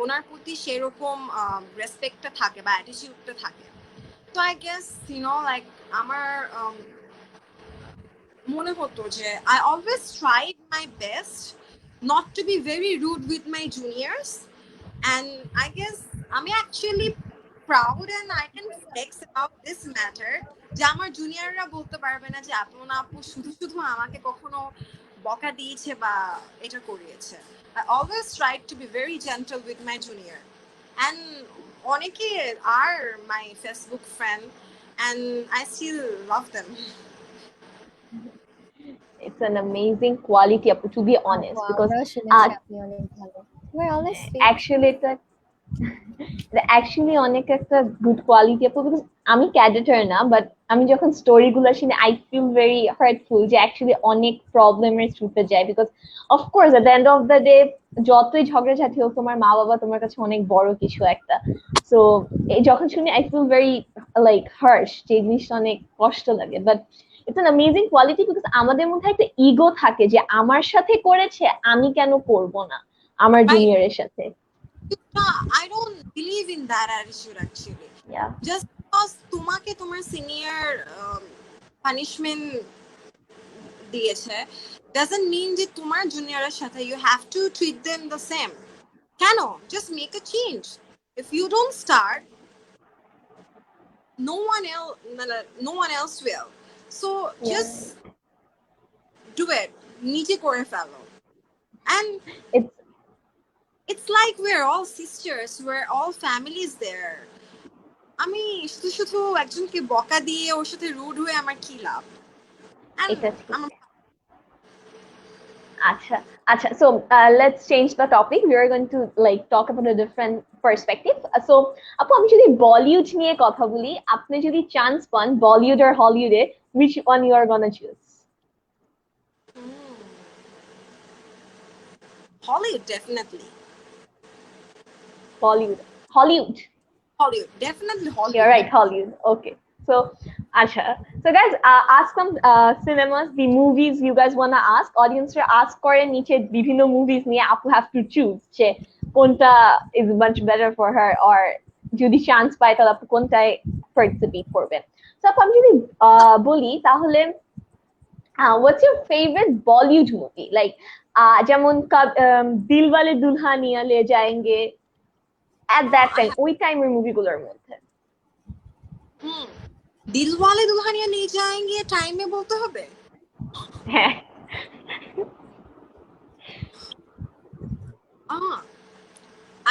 ওনার প্রতি সেরকম রেসপেক্টটা থাকে বা অ্যাটিটিউডটা থাকে. তো আই গেস লাইক আমার মনে হতো যে I always tried my best not to be very rude with my juniors, and I guess আমি actually proud and I can flex about this matter যে আমার জুনিয়ররা বলতে পারবে না যে আপনা আপু শুধু শুধু আমাকে কখনো বকা দিয়েছে বা এটা করিয়েছে. I always tried to be very gentle with my junior, and অনেকে are my Facebook friend and I still love them. It's an amazing quality, to be honest, because আমরাও শুনেছি আপনি অনেক ভালো। We're always sweet. actually এটা actually অনেক একটা good quality আপু, বিকজ আমি ক্যাডেটার না, বাট আমি যখন স্টোরি গুলো শুনি আই ফিল ভেরি হার্টফুল যে অ্যাকচুয়ালি অনেক প্রবলেমের থ্রুতে যায়, because of course at the end of the day যতই ঝগড়াঝাটি হোক তোমার মা বাবা তোমার কাছে অনেক বড় কিছু একটা. সো যখন শুনি I feel very like harsh, যে জিনিসটা অনেক কষ্ট লাগে, but it's an amazing quality, because আমাদের মধ্যে একটা ইগো থাকে যে আমার সাথে করেছে আমি কেন করব না আমার Right. জুনিয়রের সাথে. I don't believe in that attitude actually. Yeah. Just because তোমাকে তোমার সিনিয়র পানিশমেন্ট দিয়েছে doesn't mean যে তোমার জুনিয়রের সাথে you have to treat them the same. কেন? Just make a change. If you don't start, no one else will. So just do it. নিজে করে ফেলো. And it's like we're all sisters, we're all families there. আমি শুধু শুধু একজনকে বকা দিয়ে ওর সাথে রুড হয়ে আমার কি লাভ? And এটা ঠিক। আমার আচ্ছা আচ্ছা, so let's change the topic. We are going to like talk about a different perspective. So আপু, আমি যদি বলিউড নিয়ে কথা বলি, আপনি যদি চান্স পান বলিউড আর হলিউডে, which one you are gonna choose? Hollywood, definitely. Hollywood. Hollywood, definitely You're Hollywood. right, Hollywood. Okay. So, acha. So guys, ask some cinemas, the movies you guys wanna ask. Audience ask করে নিচে বিভিন্ন movies নিয়ে আপু have to choose যে কোনটা is much better for her, or যদি chance পায় তাহলে আপু কোনটায় participate করবেন। So আপু, আমি যদি বলি তাহলে what's your favorite Bollywood movie? Like যেমন Dilwale Dulhania Le যায়েঙ্গে, at that I time, ওই টাইমের মুভিগুলোর মধ্যে। দিলওয়ালে দুলহানিয়া নিয়ে যাएंगे টাইমে বলতে হবে? হ্যাঁ।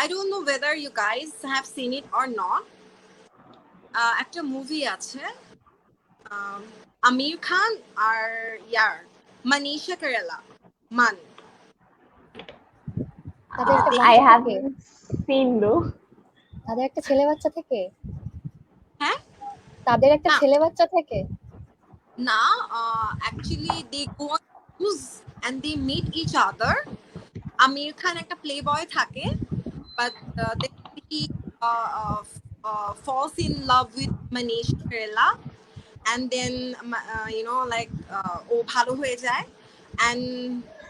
I don't know whether you guys have seen it or not. একটা মুভি আছে আমির খান আর মানিষা কেরালা, মান। I haven't seen though. তাদের একটা ছেলে বাচ্চা থেকে? হ্যাঁ, তাদের একটা ছেলে বাচ্চা থেকে? না, actually they go on cruise and they meet each other. Aamir Khan একটা প্লে বয় থাকে, but then he falls in love with Manisha Kerala, and then like ও ভালো হয়ে যায়, and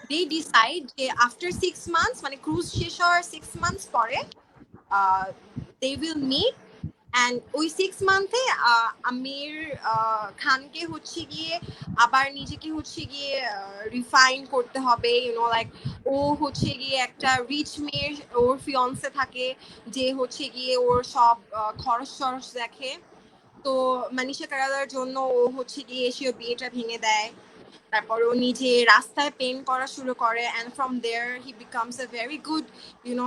they decide যে after 6 months, মানে ক্রুজ শেষ হওয়ার 6 months পরে they will meet, and ওই 6 মান্থে আমির খানকে হচ্ছে গিয়ে আবার নিজেকে হচ্ছে গিয়ে রিফাইন করতে হবে, লাইক ও হচ্ছে গিয়ে একটা রিচ মেয়ের ওর ফিয়ন্সে থাকে যে হচ্ছে গিয়ে ওর সব খরচ টরচ দেখে। তো মানিষা কেরালার জন্য ও হচ্ছে গিয়ে এসে বিয়েটা ভেঙে দেয়, তারপর ও নিজে রাস্তায় পেন করা শুরু করে, and from there he becomes a very good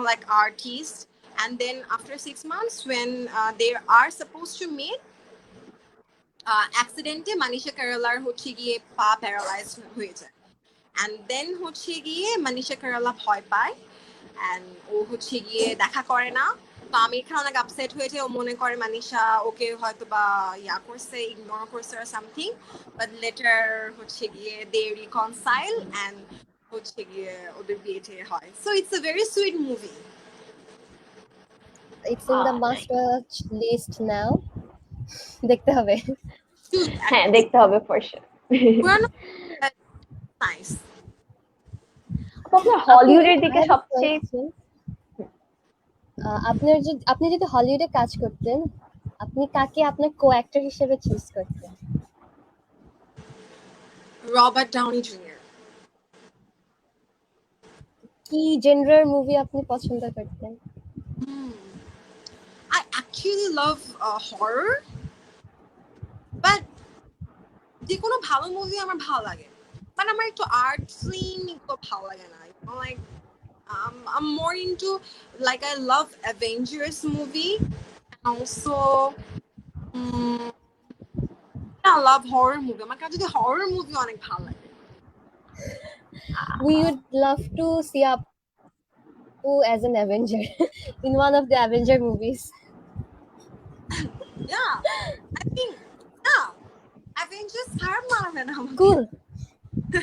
like artist. And then after 6 months when they are supposed to meet, accidentally Manisha Keralaর হচ্ছে গিয়ে পা প্যারালাইজড হয়ে যায়, and then হচ্ছে গিয়ে Manisha Kerala ভয় পায়, and ও হচ্ছে গিয়ে দেখা করে না। তো আমির খান অনেক আপসেট হয়েছে, ও মনে করে মানিষা ওকে হয়তো বা করছে, ইগনোর করছে or something, but later হচ্ছে গিয়ে they reconcile and হচ্ছে গিয়ে ওদের বিয়ে হয়। So it's a very sweet movie. It's in the must watch list now. দেখতে হবে। হ্যাঁ, দেখতে হবে for sure. Nice. আপনার হলিউডের দিকে সবচেয়ে আপনি যদি হলিউডে কাজ করতেন, আপনি কাকে আপনার কো-অ্যাক্টর হিসেবে চুজ করতেন? Robert Downey Junior. কি জেনরার মুভি আপনি পছন্দ করতেন? I actually love horror, but যে কোনো ভালো মুভি আমার ভালো লাগে, বাট আমার একটু আর্ট ফিল্ম একটু ভালো লাগে না, like I'm more into, like I love Avengers movie, and also I love horror movie. আমার কাছে horror movie অনেক ভালো লাগে। We would love to see Apu as an Avenger in one of the Avenger movies. Yeah, I think Avengers খারাপ মানাবে না আমাকে। Cool.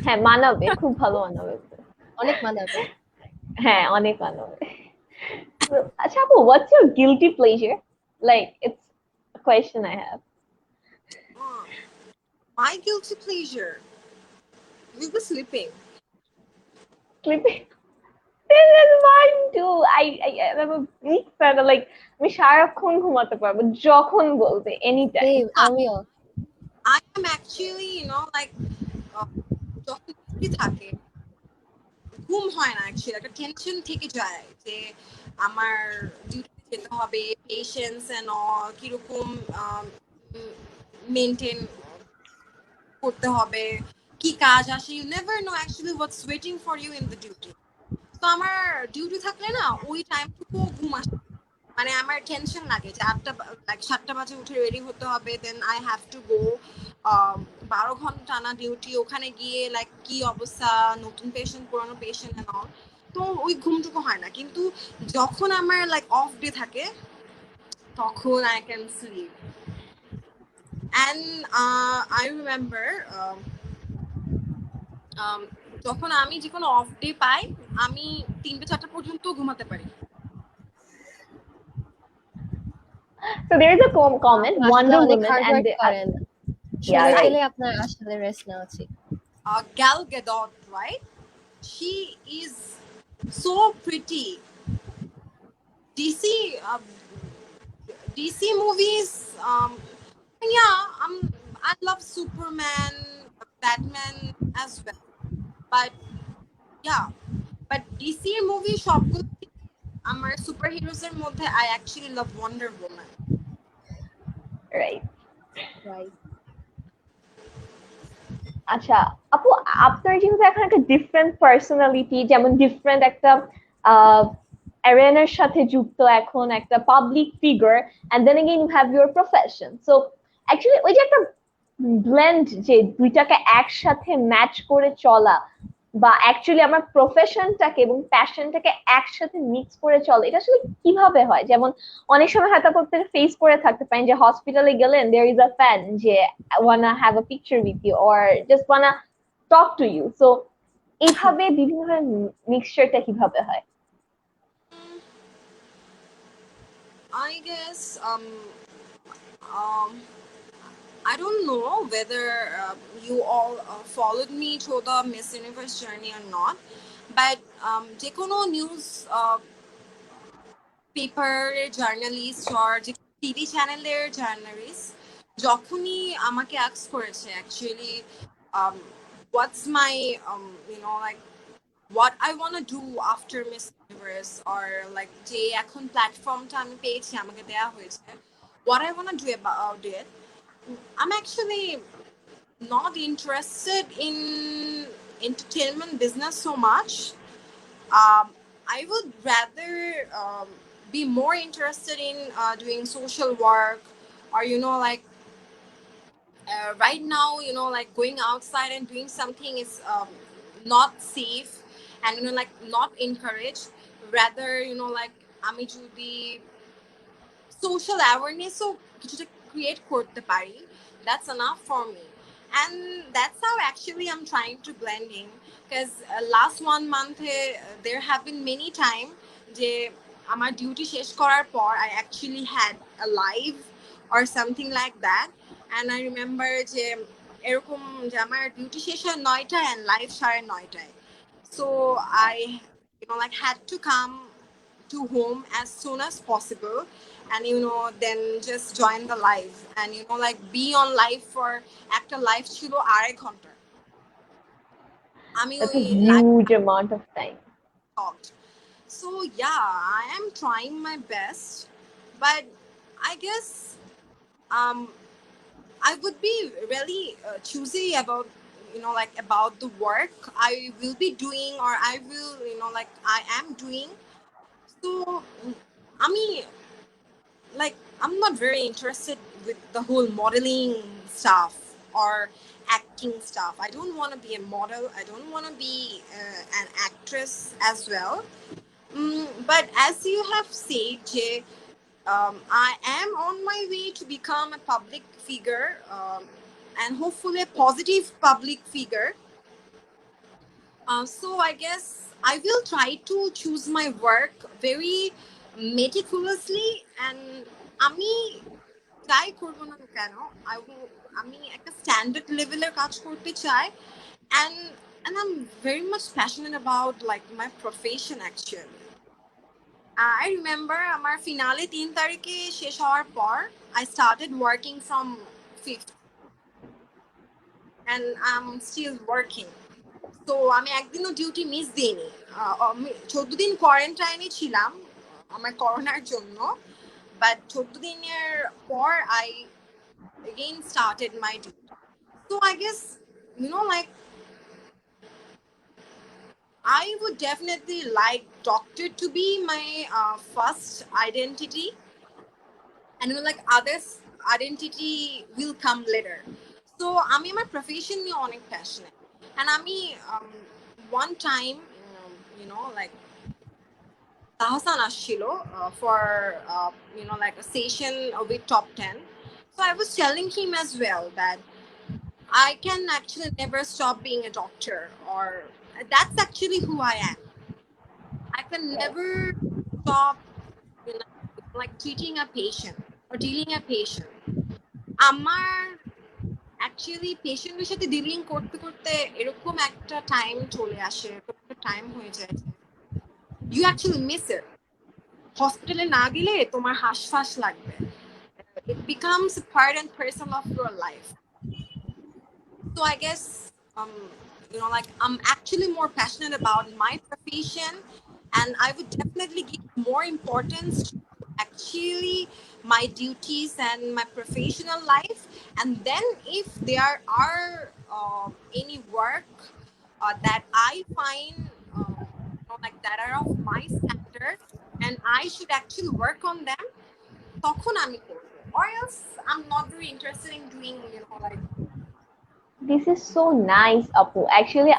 হ্যাঁ, মানাবে, খুব ভালো মানাবে, অনেক মানাবে। হ্যাঁ, অনেক মানাবে। আচ্ছা আপু, what's your guilty pleasure? Like, it's a question I have. My guilty pleasure will be sleeping. Sleeping. This is mine too. I'm a big fan of, like, আমি সারাক্ষণ ঘুমাতে পারবো যখন বলবে, anytime. Same, আমিও। I am actually, like যখন duty থাকে ঘুম হয় না, অ্যাকচুয়ালি একটা টেনশন থেকে যায় যে আমার ডিউটিতে যেতে হবে, পেশেন্স এন্ড অল কিরকম মেনটেন করতে হবে, কি কাজ আসে, you never know actually what's waiting for you in the duty. তো আমার ডিউটি থাকলে না ওই টাইমটুকু ঘুম আসে, মানে আমার টেনশন লাগে যে 7টা বাজে উঠে রেডি হতে হবে, then I have to go 12 ঘন্টা টানা ডিউটি, ওখানে গিয়ে লাইক কি অবস্থা, নতুন পেশেন্ট পুরানো পেশেন্ট এন্ড অল, তো ওই ঘুমটুকু হয় না। কিন্তু যখন আমার লাইক অফ ডে থাকে তখন I can slip. And I remember যখন আমি যে কোনো অফ ডে পাই আমি 3-4টা পর্যন্ত ঘুমাতে পারি। So there is a comment, আপনি আসলে Wonder অনেক Woman, হার্ড and ওয়ার্ক করেন, yeah, সময় right. পেলে আপনার আসলে রেস্ট নেওয়া উচিত। Gal Gadot, right? She is so pretty. DC DC movies, yeah, I love Superman, Batman as well, but yeah, but DC movie সবগুলো আমার সুপারহিরোজ এর মধ্যে I actually love Wonder Woman. Right. Right. আচ্ছা আপু, আপনার যেহেতু এখন একটা ডিফারেন্ট পার্সোনালিটি, যেমন ডিফারেন্ট একটা অ্যারেনার সাথে যুক্ত, এখন একটা public figure, and then again you have your profession. So actually ওই যে একটা ব্লেন্ড, যে দুইটাকে একসাথে ম্যাচ করে চলা, বা অ্যাকচুয়ালি আমার প্রফেশনটাকে এবং প্যাশনটাকে একসাথে মিক্স করে চলে, এটা আসলে কিভাবে হয়? যেমন অনেক সময় হয়তো আপনাদের ফেস করে থাকতে পারেন যে হসপিটালে গেলেন, দেয়ার ইজ আ ফ্যান যে wanna have a picture with you or just wanna talk to you. So এইভাবে বিভিন্ন মিক্সচারটা কিভাবে হয়? I guess um I don't know whether you all followed me through the Miss Universe journey or not, but যে কোনো news পেপারের journalist আর যে TV চ্যানেলের journalist যখনই আমাকে আস্ক করেছে actually what's my like what I want to do after Miss Universe, or like যে এখন প্ল্যাটফর্মটা আমি পেয়েছি, আমাকে দেয়া হয়েছে, what I want to do about it, I'm actually not interested in entertainment business so much. I would rather be more interested in doing social work, or like right now, like going outside and doing something is not safe, and like not encouraged. Rather, like আমি যদি social awareness ও কিছুটা create করতে পারি, that's enough for me. And that's how actually I'm trying to blend in, because last 1 month there have been many time যে আমার duty শেষ করার পর I actually had a live or something like that, and I remember যে এরকম যে আমার duty শেষ হয় 9টায় and live 9:30, so I like had to come to home as soon as possible, and then just join the live, and like be on live for একটা live ছিল 2.5 ঘন্টা, আমি That's ওই a live huge amount of time. talked. So yeah, I am trying my best, but I guess um I would be really choosy about like about the work I will be doing, or I will like I am doing. So I mean, like I'm not very interested with the whole modeling stuff or acting stuff. I don't want to be a model. I don't want to be an actress as well. But as you have said, Jay, I am on my way to become a public figure, and hopefully a positive public figure. So I guess I will try to choose my work very meticulously, and আমি যাই করবো না কেন আমি একটা standard লেভেলের কাজ করতে চাই, and I'm very much passionate about like my profession actually. I remember আমার ফিনালে 3 তারিখে শেষ হওয়ার পর I started working from 5th, and I'm still working. তো আমি একদিনও ডিউটি মিস দিইনি। 14 দিন কোয়ারেন্টাইনে ছিলাম আমার করোনার জন্য, বাট 14 দিনের পর I again started my duty. So I guess like I would definitely like doctor to be my first identity, and like others identity will come later. So আমি আমার profession নিয়ে অনেক passionate, and আমি one time like Tahasan আসছিল for like a session with top 10. So I was telling him as well that I can actually never stop being a doctor, or that's actually who I am. I can never stop, like treating a patient or dealing a patient. আমার actually পেশেন্টের সাথে dealing করতে করতে এরকম একটা time চলে আসে, এরকম একটা টাইম হয়ে যায় যে ইউ অ্যাকচুয়ালি মিস ইট। হসপিটালে না গেলে তোমার হাঁসফাঁস লাগবে। It becomes a part and parcel of your life. So I guess like I'm actually more passionate about my profession, and I would definitely give more importance to actually my duties and my professional life. And then if there are any work that I find like that are of my standard and I should actually work on them, তখন আমি করব, or else I'm not very interested in doing like. This is so nice, Apu. Actually,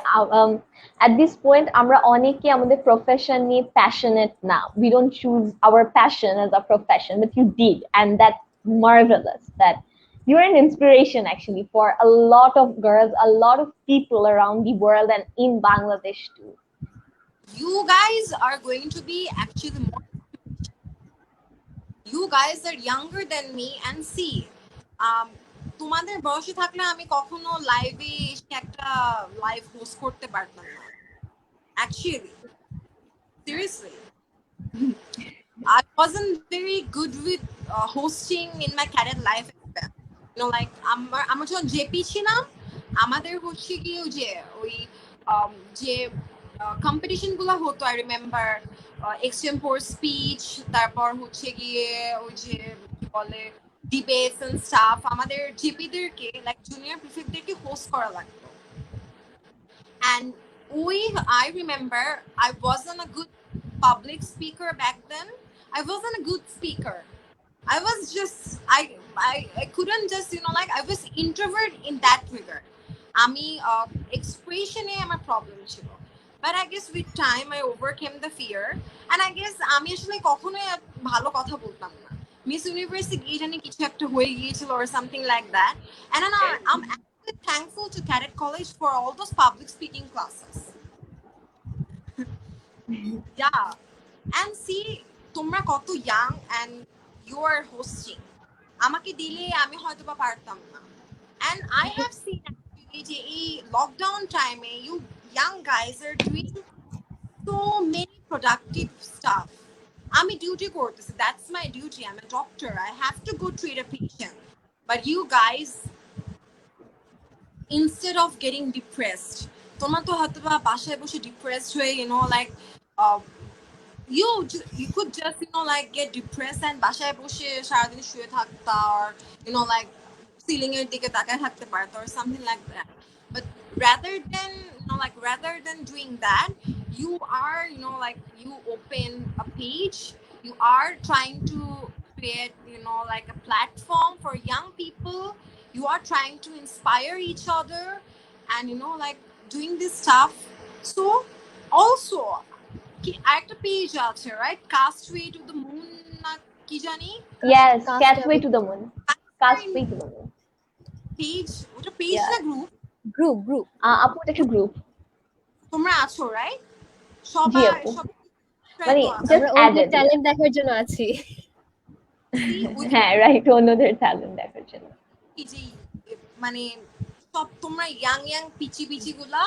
at this point, আমরা অনেকে আমাদের profession নিয়ে passionate now. We don't choose our passion as a profession, but you did, and that's marvelous. That you're an inspiration actually for a lot of girls, a lot of people around the world, and in Bangladesh too. You guys are going to be actually more. You guys are younger than me, and see, তোমাদের বয়সে থাকলে আমি কখনো লাইভে এসে একটা live host করতে পারতাম না। Actually, seriously, I wasn't very good with hosting in my cadet life as well. Like আমরা যখন জেপি ছিলাম, আমাদের হচ্ছে কি যে ওই যে কম্পিটিশন গুলো হতো, আই রিমেম্বার এক্সটেম্পোর স্পিচ, তারপর হচ্ছে গিয়ে ওই যে কি বলে ডিবেটস এন্ড স্টাফ, আমাদের জিপিদেরকে লাইক জুনিয়র প্রিফেক্টদেরকে হোস্ট করা লাগতো। And I remember I wasn't a good public speaker back then. I wasn't a good speaker. I was just I couldn't just like I was introvert in that regard. আমি expression-এ আমার problem ছিল, but I guess with time I overcame the fear, and I guess আমি আসলে কখনোই ভালো কথা বলতাম না। মিস ইউনিভার্সিটি গিয়ে জানি কিছু একটা হয়ে গিয়েছিল or something like that, and then I'm actually thankful to Cadet College for all those public speaking classes. Yeah, and see, তোমরা কত young and you are hosting. আমাকে দিলে আমি হয়তো বা পারতাম না। And I have seen actually যে এই lockdown time you young guys are doing so many productive stuff. আমি ডিউটি করতেছি, that's my duty, I'm a doctor, I have to go treat a patient. But you guys, instead of getting depressed, তোমরা তো হয়তো বা বাসায় বসে depressed হয়ে like you could just like get depressed and বাসায় বসে সারাদিন শুয়ে থাকতা, or like ceiling এর দিকে তাকায় থাকতে পারতো or something like that. But rather than doing that, you are like you open a page, you are trying to create like a platform for young people, you are trying to inspire each other, and like doing this stuff. So also একটা page আছে, right? Castaway to the Moon না কি জানি? Yes, Castaway. Castaway to the Moon. Castaway to the Moon. Page, ওটা page না group? Group আপু এটা একটা গ্রুপ। তোমরা আছো, রাইট? জি সবাই আপু, সব মানে আমরা just অন্য added. ট্যালেন্ট দেখার জন্য আছি। হ্যাঁ রাইট, অন্যদের ট্যালেন্ট দেখার জন্য। এই যে মানে সব তোমরা ইয়াং পিচি গুলা,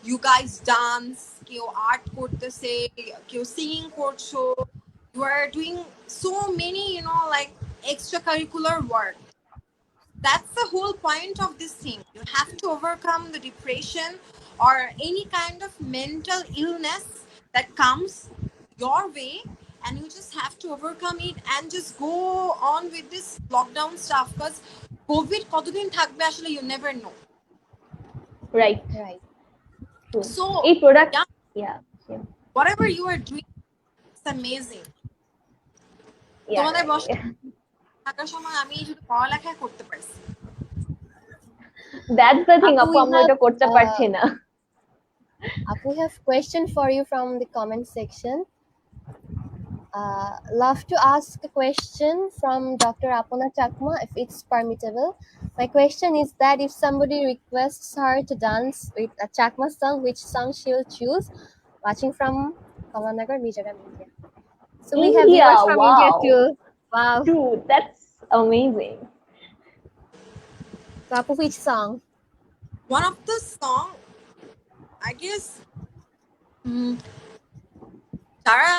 you guys dance, কেউ আর্ট করতেছে, কেউ সিঙ্গিং করছো, you are doing so many like extracurricular work. That's the whole point of this thing. You have to overcome the depression or any kind of mental illness that comes your way, and you just have to overcome it and just go on with this lockdown stuff, because COVID কতদিন থাকবে আসলে you never know. Right. Right. So এই product yeah, Yeah. Yeah. Whatever you are doing, it's amazing. Yeah. তোমাদের বসে Right. থাকার সময় আমি শুধু পড়ালেখাই করতে পারছি। That's the thing. Apu, আপু we আমরা have এটা করতে পারছি না। Apu, we have question for you from the comment section. Love to ask a question from Dr. Apana Chakma if it's permittable. My question is that if somebody requests her to dance with a Chakma song, which song she will choose? Watching from Kamanagar, Mizoram, India. So we have India. viewers from India Wow. too. Wow. Dude, that's amazing. So Apu, which song? One of the song, I guess, তারা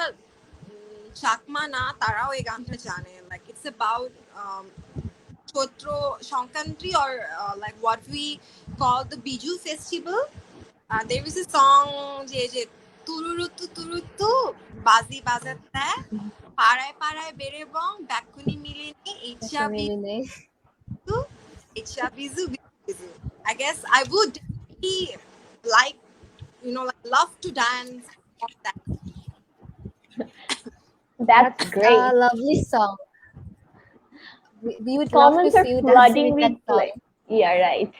চাকমা না, তারাও এই গানটা জানে। Like it's about Chaitra Sankranti or like what we call the Biju festival. There is a song যে তুরুতু বাজি বাজাতে পাড়ায় পাড়ায় বেড়ে বং ব্যাকুনি মিলেনি ইচ্ছা Meline. বিজু ইচ্ছা Biju Biju. I guess I would definitely like, like love to dance on that. That's That's great. a lovely song. We would love to Comments are see you dancing flooding with that with song. like, yeah, right.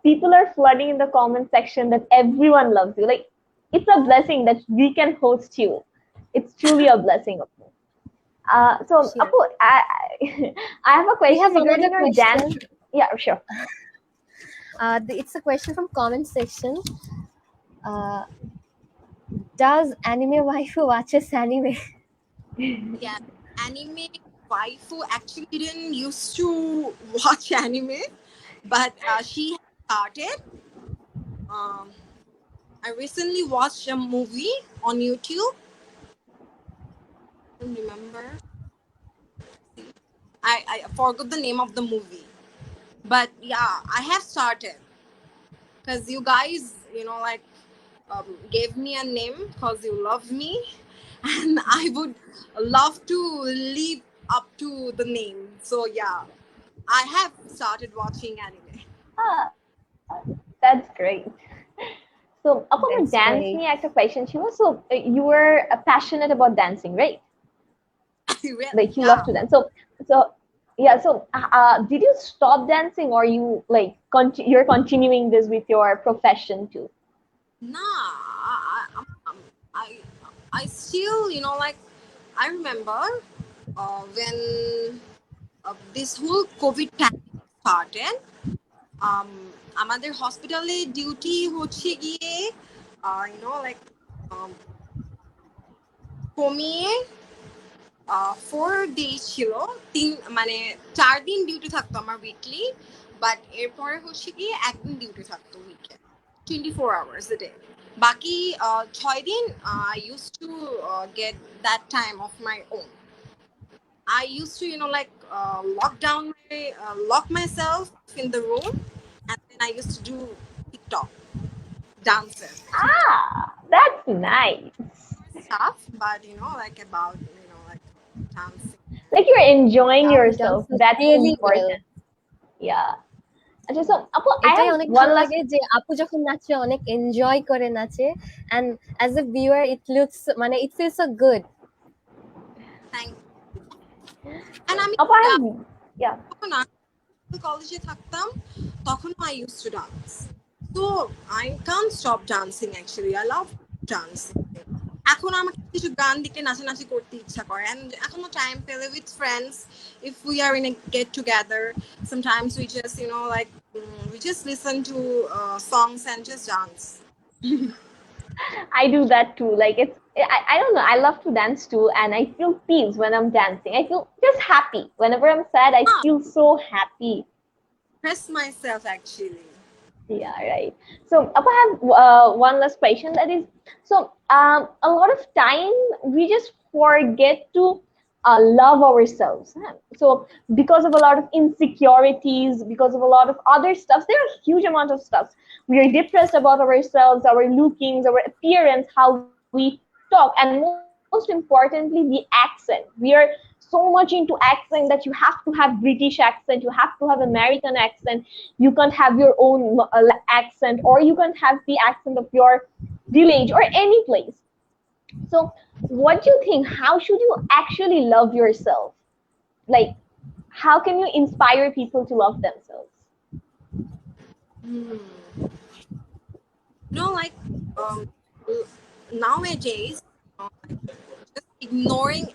People are flooding in the comment section that everyone loves you. Like, it's a blessing that we can host you. It's truly a blessing. So Sure. Apu, I have a We question have regarding another your dance. question. Yeah, sure. It's a question from comment section. Uh, does anime waifu watches anime? Yeah, anime waifu actually didn't used to watch anime, but she has started. Um, I recently watched a movie on YouTube. I don't remember. I forgot the name of the movie, but yeah, I have started because you guys, like gave me a name because you love me, and I would love to live up to the name. So yeah, I have started watching anime. That's great. So upon That's dance great. me act a question, she was so you were passionate about dancing, right? Really, Like you love yeah. to dance. So yeah. So did you stop dancing, or you like you're continuing this with your profession too? Nah, I, I still, like I remember when this whole COVID pandemic started. Um, আমাদের হসপিটালে duty হচ্ছে গিয়ে like um, কমিয়ে 4 days ছিল, মানে 4 দিন duty থাকতো আমার উইকলি, বাট এরপরে হচ্ছে গিয়ে একদিন ডিউটি থাকতো উইকে, 24 hours a day. বাকি 6 দিন I used to get that time of my own. I used to, like lock myself in the room, and then I used to do TikTok dances. That's nice. Stuff, but like about like dancing. Like you're enjoying Yeah, he yourself. dances That's really well. important. Yeah. Okay, so Apu, I এটাই have অনেক one ভালো last. লাগে যে আপু যখন নাচে অনেক enjoy করে নাচে, and as a viewer it looks মানে it feels so good. Thank you. And I mean, Apu, I have, yeah. যখন আমি কলেজে থাকতাম তখন I used to dance, so I can't stop dancing. Actually, I love dancing. এখন আমাকে কিছু গান দিকে নাচানাচি করতে ইচ্ছা করে, and এখনো টাইম পেলে with friends, if we are in a get together, sometimes we just like we just listen to songs and just dance. I do that too. Like I don't know. I love to dance too, and I feel peace when I'm dancing. I feel just happy. Whenever I'm sad, I feel so happy. Express myself actually. Yeah, right. So Appa, I have one last question. That is, so a lot of time we just forget to love ourselves. Huh? So because of a lot of insecurities, because of a lot of other stuff, there are a huge amount of stuff. We are depressed about ourselves, our lookings, our appearance, how we talk, and most importantly, the accent. We are so much into accent that you have to have British accent, you have to have American accent. You can't have your own accent, or you can't have the accent of your village or any place. So what do you think, how should you actually love yourself? Like, how can you inspire people to love themselves? Hmm. Like um, nowadays, like just ignoring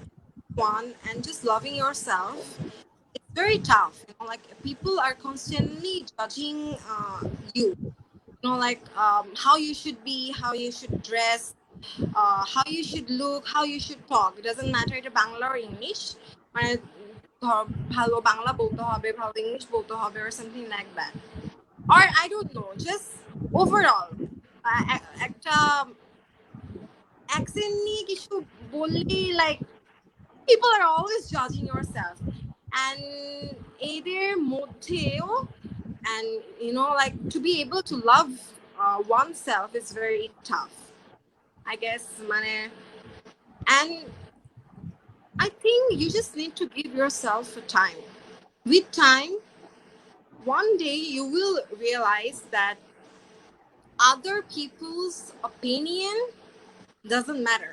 one and just loving yourself, it's very tough. Like people are constantly judging you. Like how you should be, how you should dress, how you should look, how you should talk. It doesn't matter এটা Bangla or English. মানে ভালো বাংলা বলতে হবে, ভালো English বলতে হবে, or something like that. Or I don't know, just overall একটা accent নিয়ে কিছু বললেই like people are always judging yourself, and এদের মধ্যেও, and like to be able to love oneself is very tough, I guess, mane. And I think you just need to give yourself a time. With time, one day you will realize that other people's opinion doesn't matter.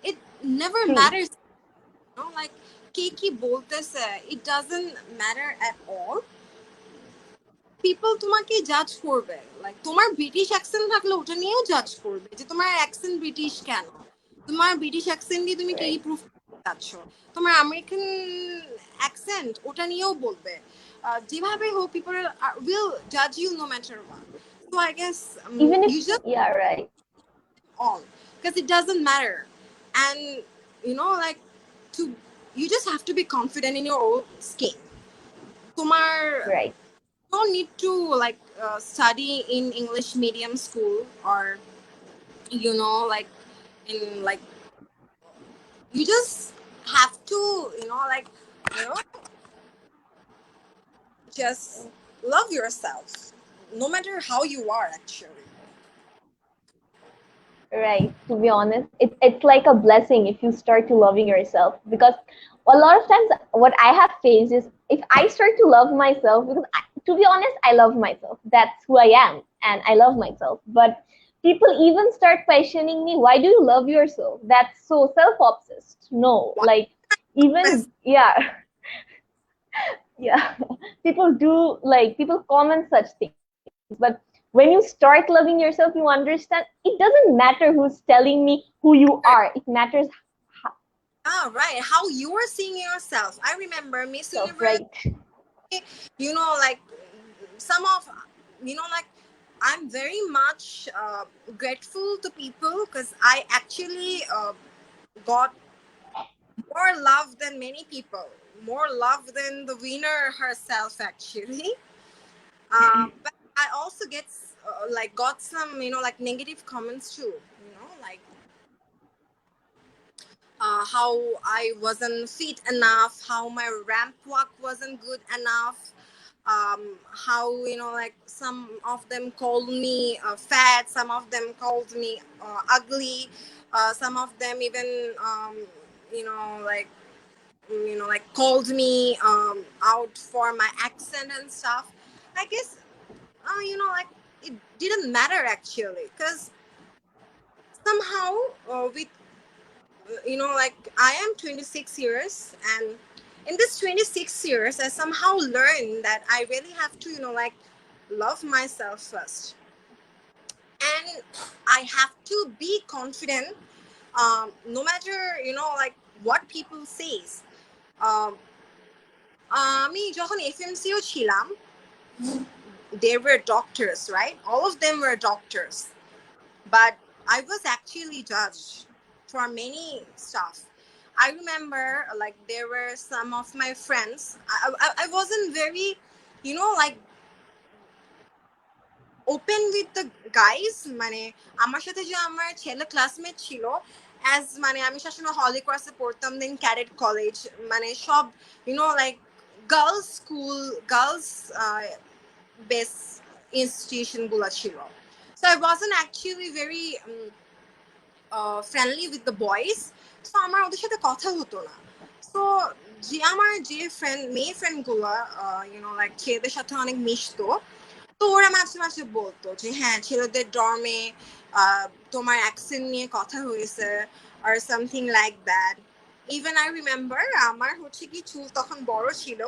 It never True. matters, like কে কি বলতেছে, it doesn't matter at all. People তোমাকে জাজ করবে, like তোমার British accent থাকলে ওটা নিয়েও জাজ করবে যে তোমার অ্যাকসেন্ট ব্রিটিশ কেন, তোমার ব্রিটিশ অ্যাকসেন্ট দিয়ে তুমি কি Right. প্রুফ চাচ্ছ, তোমার আমেরিকান অ্যাকসেন্ট ওটা নিয়েও বলবে, যেভাবে হোক পিপল উইল জাজ you no matter what. So I guess Even if, you just yeah, right. all, because it doesn't matter. And like to you just have to be confident in your own skin. তোমার Right. don't need to like study in English medium school, or like in like you just have to like you know just love yourself no matter how you are actually. Right. To be honest, it's like a blessing if you start to loving yourself, because a lot of times what I have faced is if I start to love myself, because to be honest, I love myself. That's who I am, and I love myself. But people even start questioning me, why do you love yourself? That's so self-obsessed. No, What like even best? yeah, yeah. People comment such things, but when you start loving yourself, you understand it doesn't matter who's telling me who you are. It matters Ah, right, how you are seeing yourself. I remember Miss yourself, Universe, right? like some of like I'm very much grateful to people because I actually got more love than many people, more love than the winner herself actually. But I also like got some like negative comments too, like how I wasn't fit enough, how my ramp walk wasn't good enough, how like some of them called me fat, some of them called me ugly, some of them even like like called me out for my accent and stuff. I guess like it didn't matter actually, because somehow with like I am 26 years, and in this 26 years I somehow learned that I really have to like love myself first, and I have to be confident, no matter like what people says. um, আমি যখন এফএমসিও ছিলাম, they were doctors, right? All of them were doctors, but I was actually judged for many stuff. I remember like there were some of my friends. I wasn't very, like open with the guys. মানে আমার সাথে যে আমার ছেলে classmate ছিল, as মানে আমি সবসময় হলি ক্রসে পড়তাম, দেন ক্যাডেট কলেজ, মানে সব like girls school, girls based institution গুলা ছিল. So I wasn't actually very friendly with the boys. So আমার ওদের সাথে কথা হতো না. So আমার যে ফ্রেন্ড মেয়ে ফ্রেন্ড গুলা like ছেলেদের সাথে অনেক মিশতো, তো ওরা মাঝে মাঝে বলতো যে হ্যাঁ ছেলেদের ডর্মে তোমার অ্যাকসেন্ট নিয়ে কথা হয়েছে আর something like that. Even I remember আমার হচ্ছে কি চুল তখন বড় ছিল,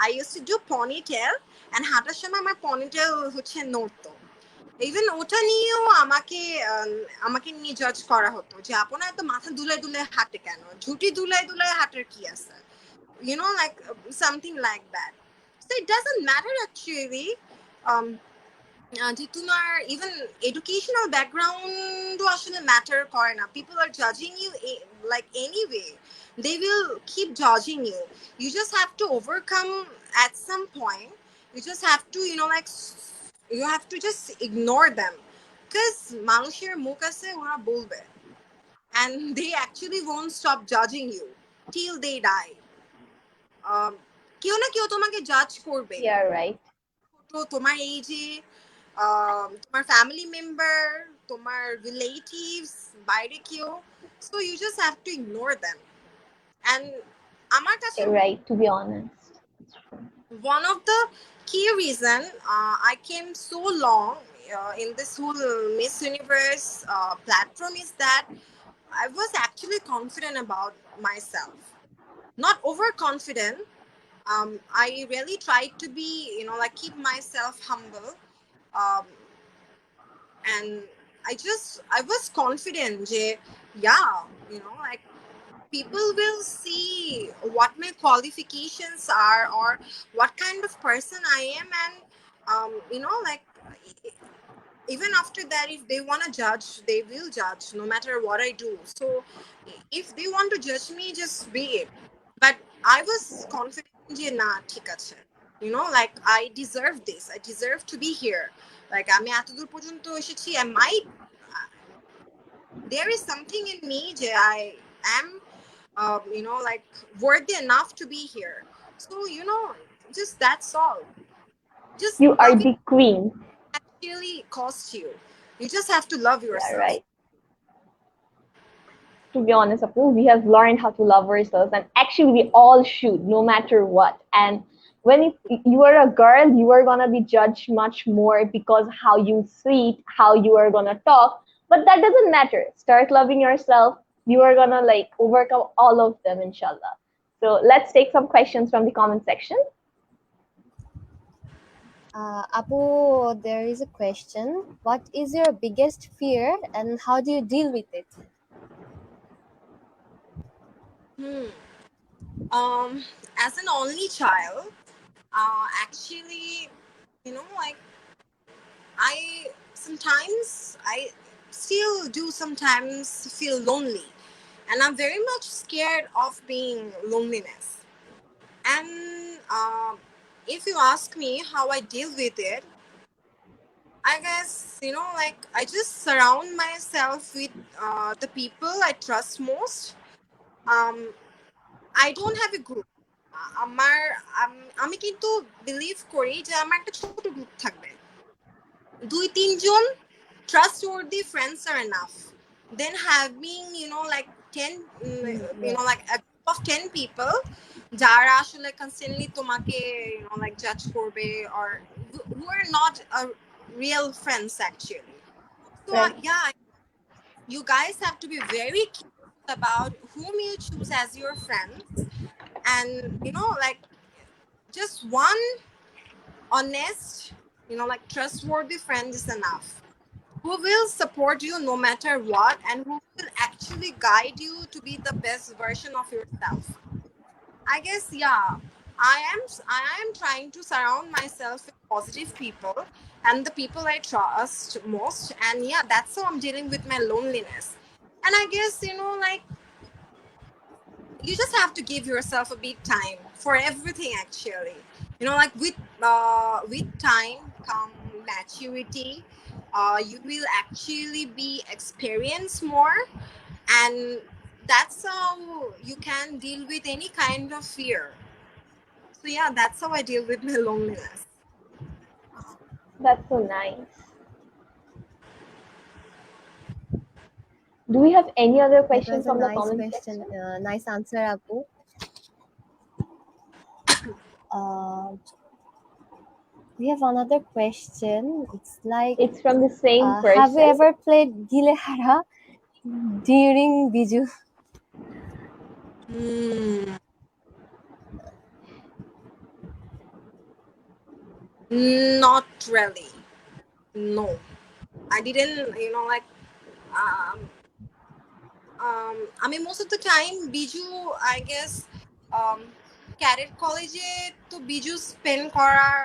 I use to do ponytail and হাঁটার সময় আমার পনিটেল হচ্ছে নড়তো। ইভেন ওটা নিয়েও আমাকে নিয়ে জাজ করা হতো যে আপনার এত মাথা দুলাই দুলাই হাঁটে কেন, ঝুটি দুলাই দুলাই হাঁটার কি আছে, like something like that. So it doesn't matter actually. um যে তোমার ইভেন এডুকেশনাল ব্যাকগ্রাউন্ডও আসলে ম্যাটার করে না, পিপল আর জাজিং you like anyway, they will keep judging you. You just have to overcome at some point. You just have to like you have to just ignore them, because মানুষের মুখ আছে ওরা বলবে, and they actually won't stop judging you till they die. কেউ না কেউ তোমাকে জাজ করবে, Yeah, right. তো তোমার এই যে তোমার ফ্যামিলি মেম্বার, তোমার রিলেটিভস, বাইরে কেউ, so you just have to ignore them. And আমার কাছে You're right, to be honest. one of the key reason I came so long in this whole Miss Universe platform is that I was actually confident about myself, not overconfident. I really tried to be, like keep myself humble. Um, and I was confident যে, yeah, like people will see what my qualifications are or what kind of person I am, and like even after that, if they want to judge, they will judge no matter what I do. So if they want to judge me, just be it. But I was confident যে না ঠিক আছে, like I deserve this, I deserve to be here. Like আমি এতদূর পর্যন্ত এসেছি, I might there is something in me যে I am like worthy enough to be here. So just that's all. Just You are loving the queen. actually costs you. You just have to love Yeah, yourself. right. To be honest, Apu, we have learned how to love ourselves, and actually, we all should, no matter what. And when you are a girl, you are gonna be judged much more because how you speak, how you are gonna talk. But that doesn't matter. Start loving yourself. You are gonna like overcome all of them, inshallah. So let's take some questions from the comment section. Apu, there is a question. What is your biggest fear and how do you deal with it? As an only child, actually, like I still do sometimes feel lonely, and I'm very much scared of being loneliness. And if you ask me how I deal with it, I guess like I just surround myself with the people I trust most. Um, I don't have a group. আমার আমি কিন্তু believe করি যে আমার একটা ছোট group থাকবে, 2-3 জন trustworthy friends are enough. Then having like 10 like a group of 10 people যারা আসলে constantly তোমাকে like judge করবে or who are not a real friends actually. So Right. yeah, you guys have to be very careful about whom you choose as your friends, and like just one honest like trustworthy friend is enough, who will support you no matter what and who will actually guide you to be the best version of yourself. I guess yeah, I am trying to surround myself with positive people and the people I trust most, and yeah, that's how I'm dealing with my loneliness. And I guess like you just have to give yourself a bit time for everything actually. Like with time come maturity. You will actually be experienced more, and that's how you can deal with any kind of fear. So yeah, that's how I deal with my loneliness. That's so nice. Do we have any other That question was a from the nice comment question. section? Nice answer, Apu. We have another question. It's like, It's from the same have you person. ever played Gilehara during Biju? Not really. No, I didn't. Like um, I mean, most of the time, Biju, I guess, cadet কলেজে তো Biju spend করার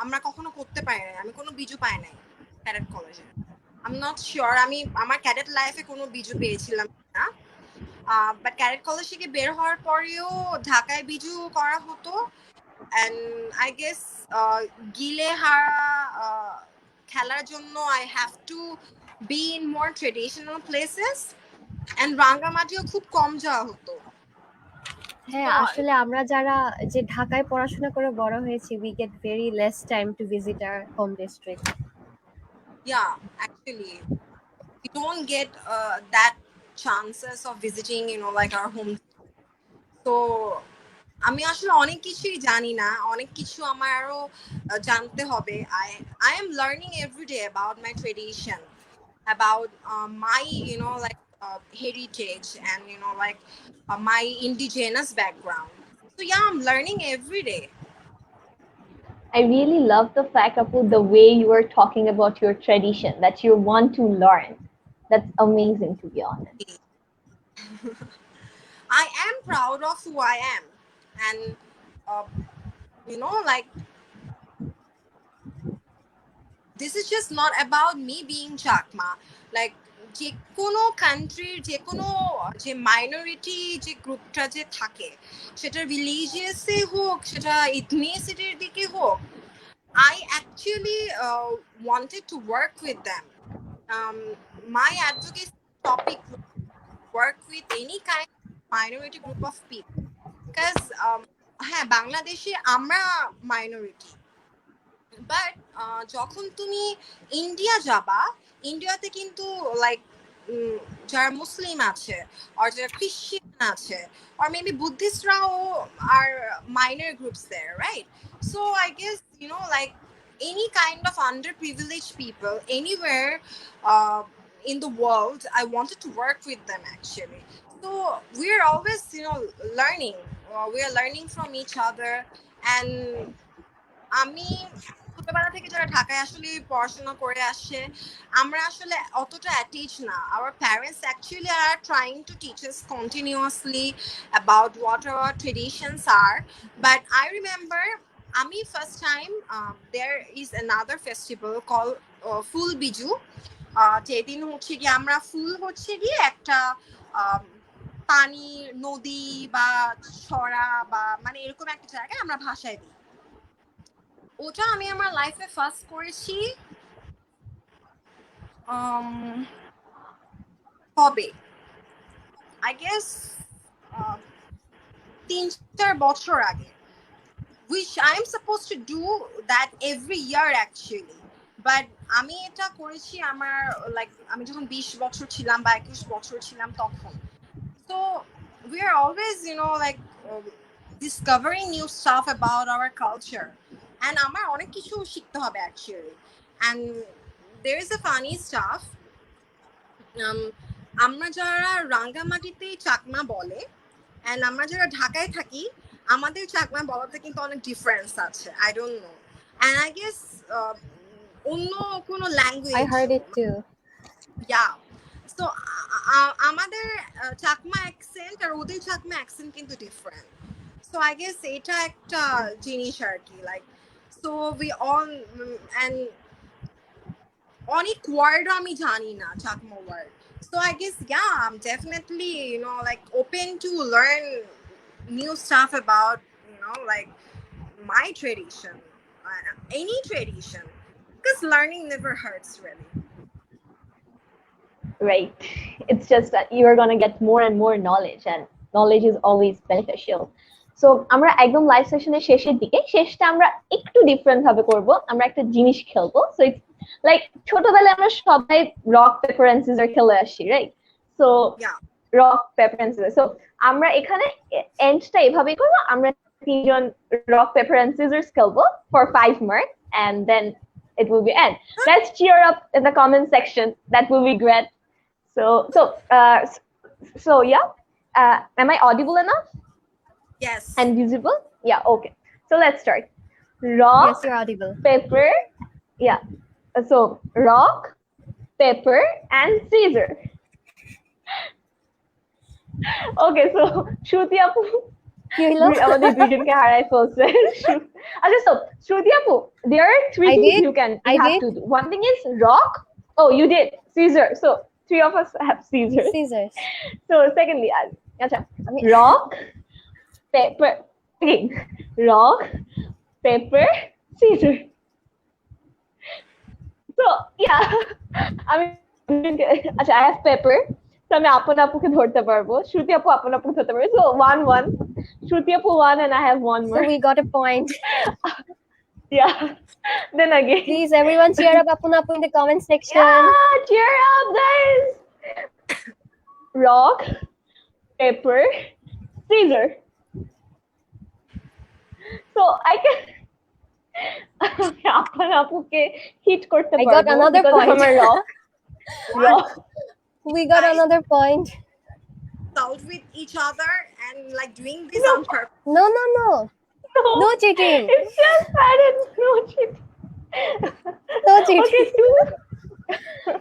আমরা কখনো করতে পারি নাই। আমি কোনো বিজু পাই নাই ক্যাডেট কলেজে। আই এম নট শিওর আমি আমার ক্যাডেট লাইফে কোনো বিজু পেয়েছিলাম না। বাট ক্যাডেট কলেজ থেকে বের হওয়ার পরেও ঢাকায় বিজু করা হতো। অ্যান্ড আই গেস গিলে হারা খেলার জন্য I have to be in more traditional places and রাঙ্গামাটিও খুব কম যাওয়া হতো। হ্যাঁ, আসলে আমরা যারা যে ঢাকায় পড়াশোনা করে বড় হয়েছি, we get very less time to visit our home district. Yeah, actually, we don't get that chances of visiting, like our home. So আমি আসলে অনেক কিছুই জানি না, অনেক কিছু আমার আরো জানতে হবে। I am learning every day about my tradition, about my like heritage and like my indigenous background. So yeah, I'm learning every day. I really love the fact, Apu, the way you are talking about your tradition, that you want to learn. That's amazing, to be honest. I am proud of who I am, and like this is just not about me being Chakma. Like যে কোনো কান্ট্রির যে কোনো যে minority যে গ্রুপটা যে থাকে, সেটা রিলিজিয়াসে হোক, সেটা ইথনিসিটির দিকে হোক, I actually wanted to work with them. My advocacy topic was work with any kind of minority group of people. Because হ্যাঁ, বাংলাদেশে আমরা মাইনরিটি, বাট যখন তুমি ইন্ডিয়া যাবা, ইন্ডিয়াতে কিন্তু লাইক যারা মুসলিম আছে আর যারা খ্রিস্টান আছে or maybe বুদ্ধিস্টরাও are minor groups there, right? So I guess like any kind of underprivileged people anywhere in the world, I wanted to work with them actually. So we're always learning, we are learning from each other. And আমি ছোটবেলা থেকে যারা ঢাকায় আসলে পড়াশোনা করে আসছে, আমরা আসলে অতটা অ্যাটেচ না। Our parents actually are trying to teach us continuously about what our traditions are. But I remember আমি first time there is another festival called ফুল বিজু। যেদিন হচ্ছে গিয়ে আমরা ফুল হচ্ছে গিয়ে একটা পানি, নদী বা ছড়া বা মানে এরকম একটা জায়গায় আমরা ভাসায় দিই। ওটা আমি আমার লাইফে ফার্স্ট করেছি হবে আই গেস 3-4 বছর আগে, which I am supposed to do that every year actually. But আমি এটা করেছি আমার লাইক আমি যখন 20 বছর ছিলাম বা 21 বছর ছিলাম তখন। So we are always like discovering new stuff about our culture, and আমার অনেক কিছু শিখতে হবে actually. And there is a funny stuff. আমরা যারা রাঙ্গামাটিতে চাকমা বলে and আমরা যারা ঢাকায় থাকি, আমাদের চাকমা বলাতে কিন্তু অনেক ডিফারেন্স আছে। I don't know, and I guess অন্য কোনো language, I heard it too. yeah. So আমাদের চাকমা অ্যাকসেন্ট আর ওদের চাকমা অ্যাকসেন্ট কিন্তু ডিফারেন্ট। So I guess এটা একটা জিনিস আর কি, like so we all and অনেক ওয়ার্ড আমি জানি না Chakma word. So I guess yeah, I'm definitely like open to learn new stuff about like my tradition, any tradition, because learning never hurts really. Right. It's just that you are going to get more and more knowledge, and knowledge is always beneficial. So আমরা একদম live সেশনের শেষের দিকে, শেষটা আমরা একটু different ভাবে করব। আমরা একটা জিনিস খেলবো। সো ইটস লাইক ছোটবেলায় আমরা সবাই রক পেপার এন্ড সিজার খেলে আসি, right? So rock paper and scissor. So আমরা এখানে এন্ডটা এভাবেই করব, আমরা তিনজন রক পেপার এন্ড সিজার্স খেলবো for 5 marks. and then it will be end. Let's cheer up in the comment section. That will be great. So yeah. Am I audible enough Yes. and visible? Yeah. Okay. So let's start. Rock, Yes, you're audible. paper. Yeah. So rock, paper, and scissor. Okay. So Shruti apu. কি হইলো? আমাদের দুইজনকে হারাই ফেলছে আচ্ছা so Shruti apu, there are three I things did. you I have did. to do. One thing is rock. Oh, you did scissor. So three of us have scissors. Scissors. So secondly, acha, আমি rock, paper. Again, rock, paper, scissor. So yeah, I mean, আচ্ছা, I have paper. So আমি আপন আপুকে ধরতে পারবো, শ্রুতি আপু আপন আপুকে ধরতে পারবে. So 1-1. Shruti apu 1 and I have one so more. we got a point. Yeah. Then again. Please, everyone, cheer up Apana Apu in the comment section. Yeah, cheer up, guys. Rock, paper, scissor. So I can. আপন আপুকে hit করতে I পারবো got another because point. of my rock. Rock. We got another point. Out with each other and like doing this No. on purpose. No, no, no. No cheating. It's just bad. No cheating. No cheating. Okay, 2.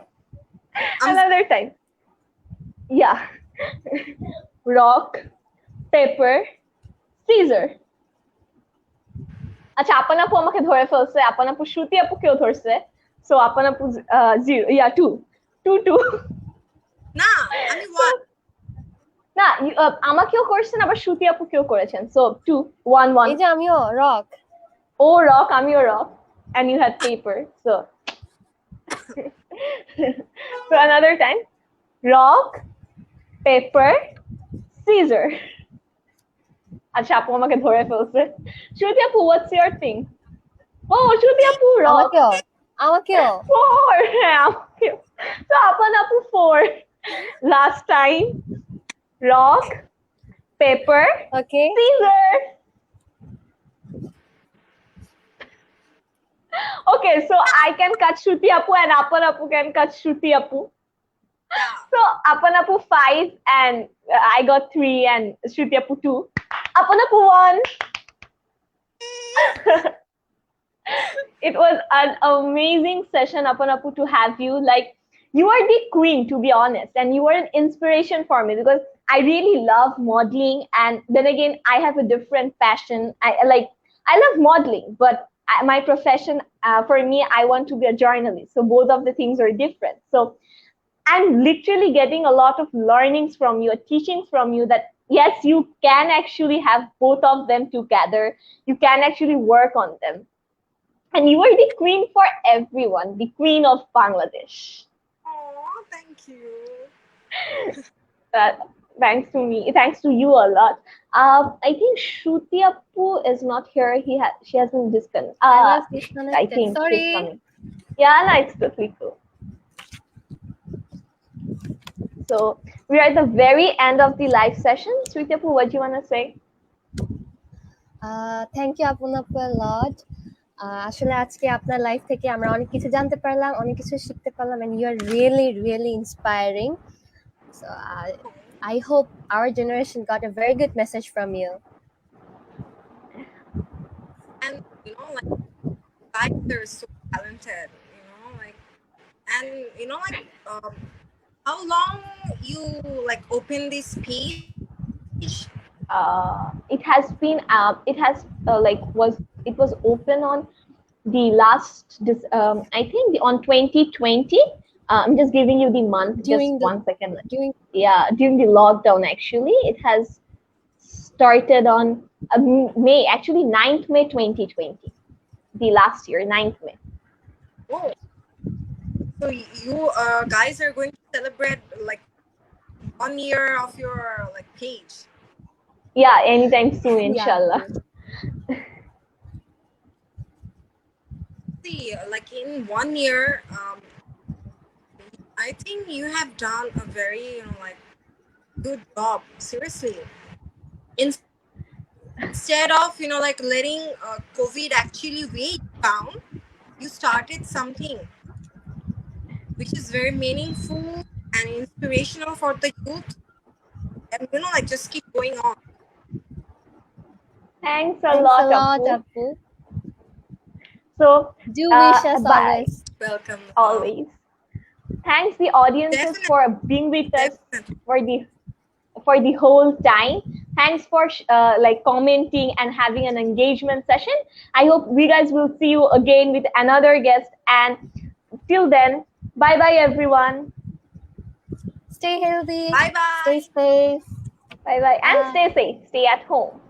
Another time. Yeah. Rock, paper, scissor. আচ্ছা, আপন আপু আমাকে ধরে ফেলছে, আপন আপু শ্রুতি আপুকেও ধরছে. So আপন আপু 0. Yeah, 2. 2-2. না আমি one. না, আমাকেও করেছেন আবার শ্রুতি আপুকেও করেছেন. So 2-1-1. এই যে আমিও rock. Oh, rock, আমিও rock. And you had paper. So so another time. Rock, paper, scissor. আচ্ছা, আপু আমাকে ধরে ফেলছে. শ্রুতি আপু, what's your thing? Oh, শ্রুতি আপু, rock. আমাকেও 4. হ্যাঁ, আমাকেও. So আপন আপু 4. Last time. Rock, paper, okay. scissor. Okay, so I can cut Shruti apu and Apan apu can cut Shruti apu. Yeah. So Apan apu 5 and I got 3 and Shruti apu 2. Apan apu 1. It was an amazing session, Apan apu, to have you. Like, you are the queen, to be honest, and you are an inspiration for me because I really love modeling, and then again, I have a different passion. I love modeling, but my profession, for me, I want to be a journalist. So both of the things are different. So I'm literally getting a lot of learnings from you, teachings from you that yes, you can actually have both of them together. You can actually work on them. And you are the queen for everyone, the queen of Bangladesh. Oh, thank you. Thanks to you a lot. I think Shruti Appu is not here. She has been disconnected. I was disconnected. I think Sorry. she's coming. Yeah, no, it's totally cool. So we are at the very end of the live session. Shruti Appu, what do you want to say? Thank you Apana Apu a lot. আসলে আজকে আপনার life থেকে আমরা অনেক কিছু জানতে পারলাম, অনেক কিছু শিখতে পারলাম, and you are really really inspiring. So I hope our generation got a very good message from you. And you know, like guys are so talented. You know, like, and you know, like, how long you like open this page? It was open on the last I think on 2020. I'm just giving you the month. During just the- 1 second. During the lockdown. Actually, it has started on May. Actually, 9th May 2020. The last year, 9th May. Oh, so you guys are going to celebrate like 1 year of your like page. Yeah, anytime soon, inshallah. See, like in 1 year, I think you have done a very, you know, like good job. Seriously, instead of, you know, like letting COVID actually weigh you down, you started something which is very meaningful and inspirational for the youth. And like just keep going on. Thanks a Thanks a lot, lot, Appu. Appu. So, Do wish us bye. always. Welcome. Always. Thanks the audiences Definitely, for being with us definitely. for the whole time. Thanks for like commenting and having an engagement session. I hope we guys will see you again with another guest. And till then, bye bye everyone. Stay healthy. Bye Stay bye. safe. Bye bye and Bye. stay safe. Stay at home.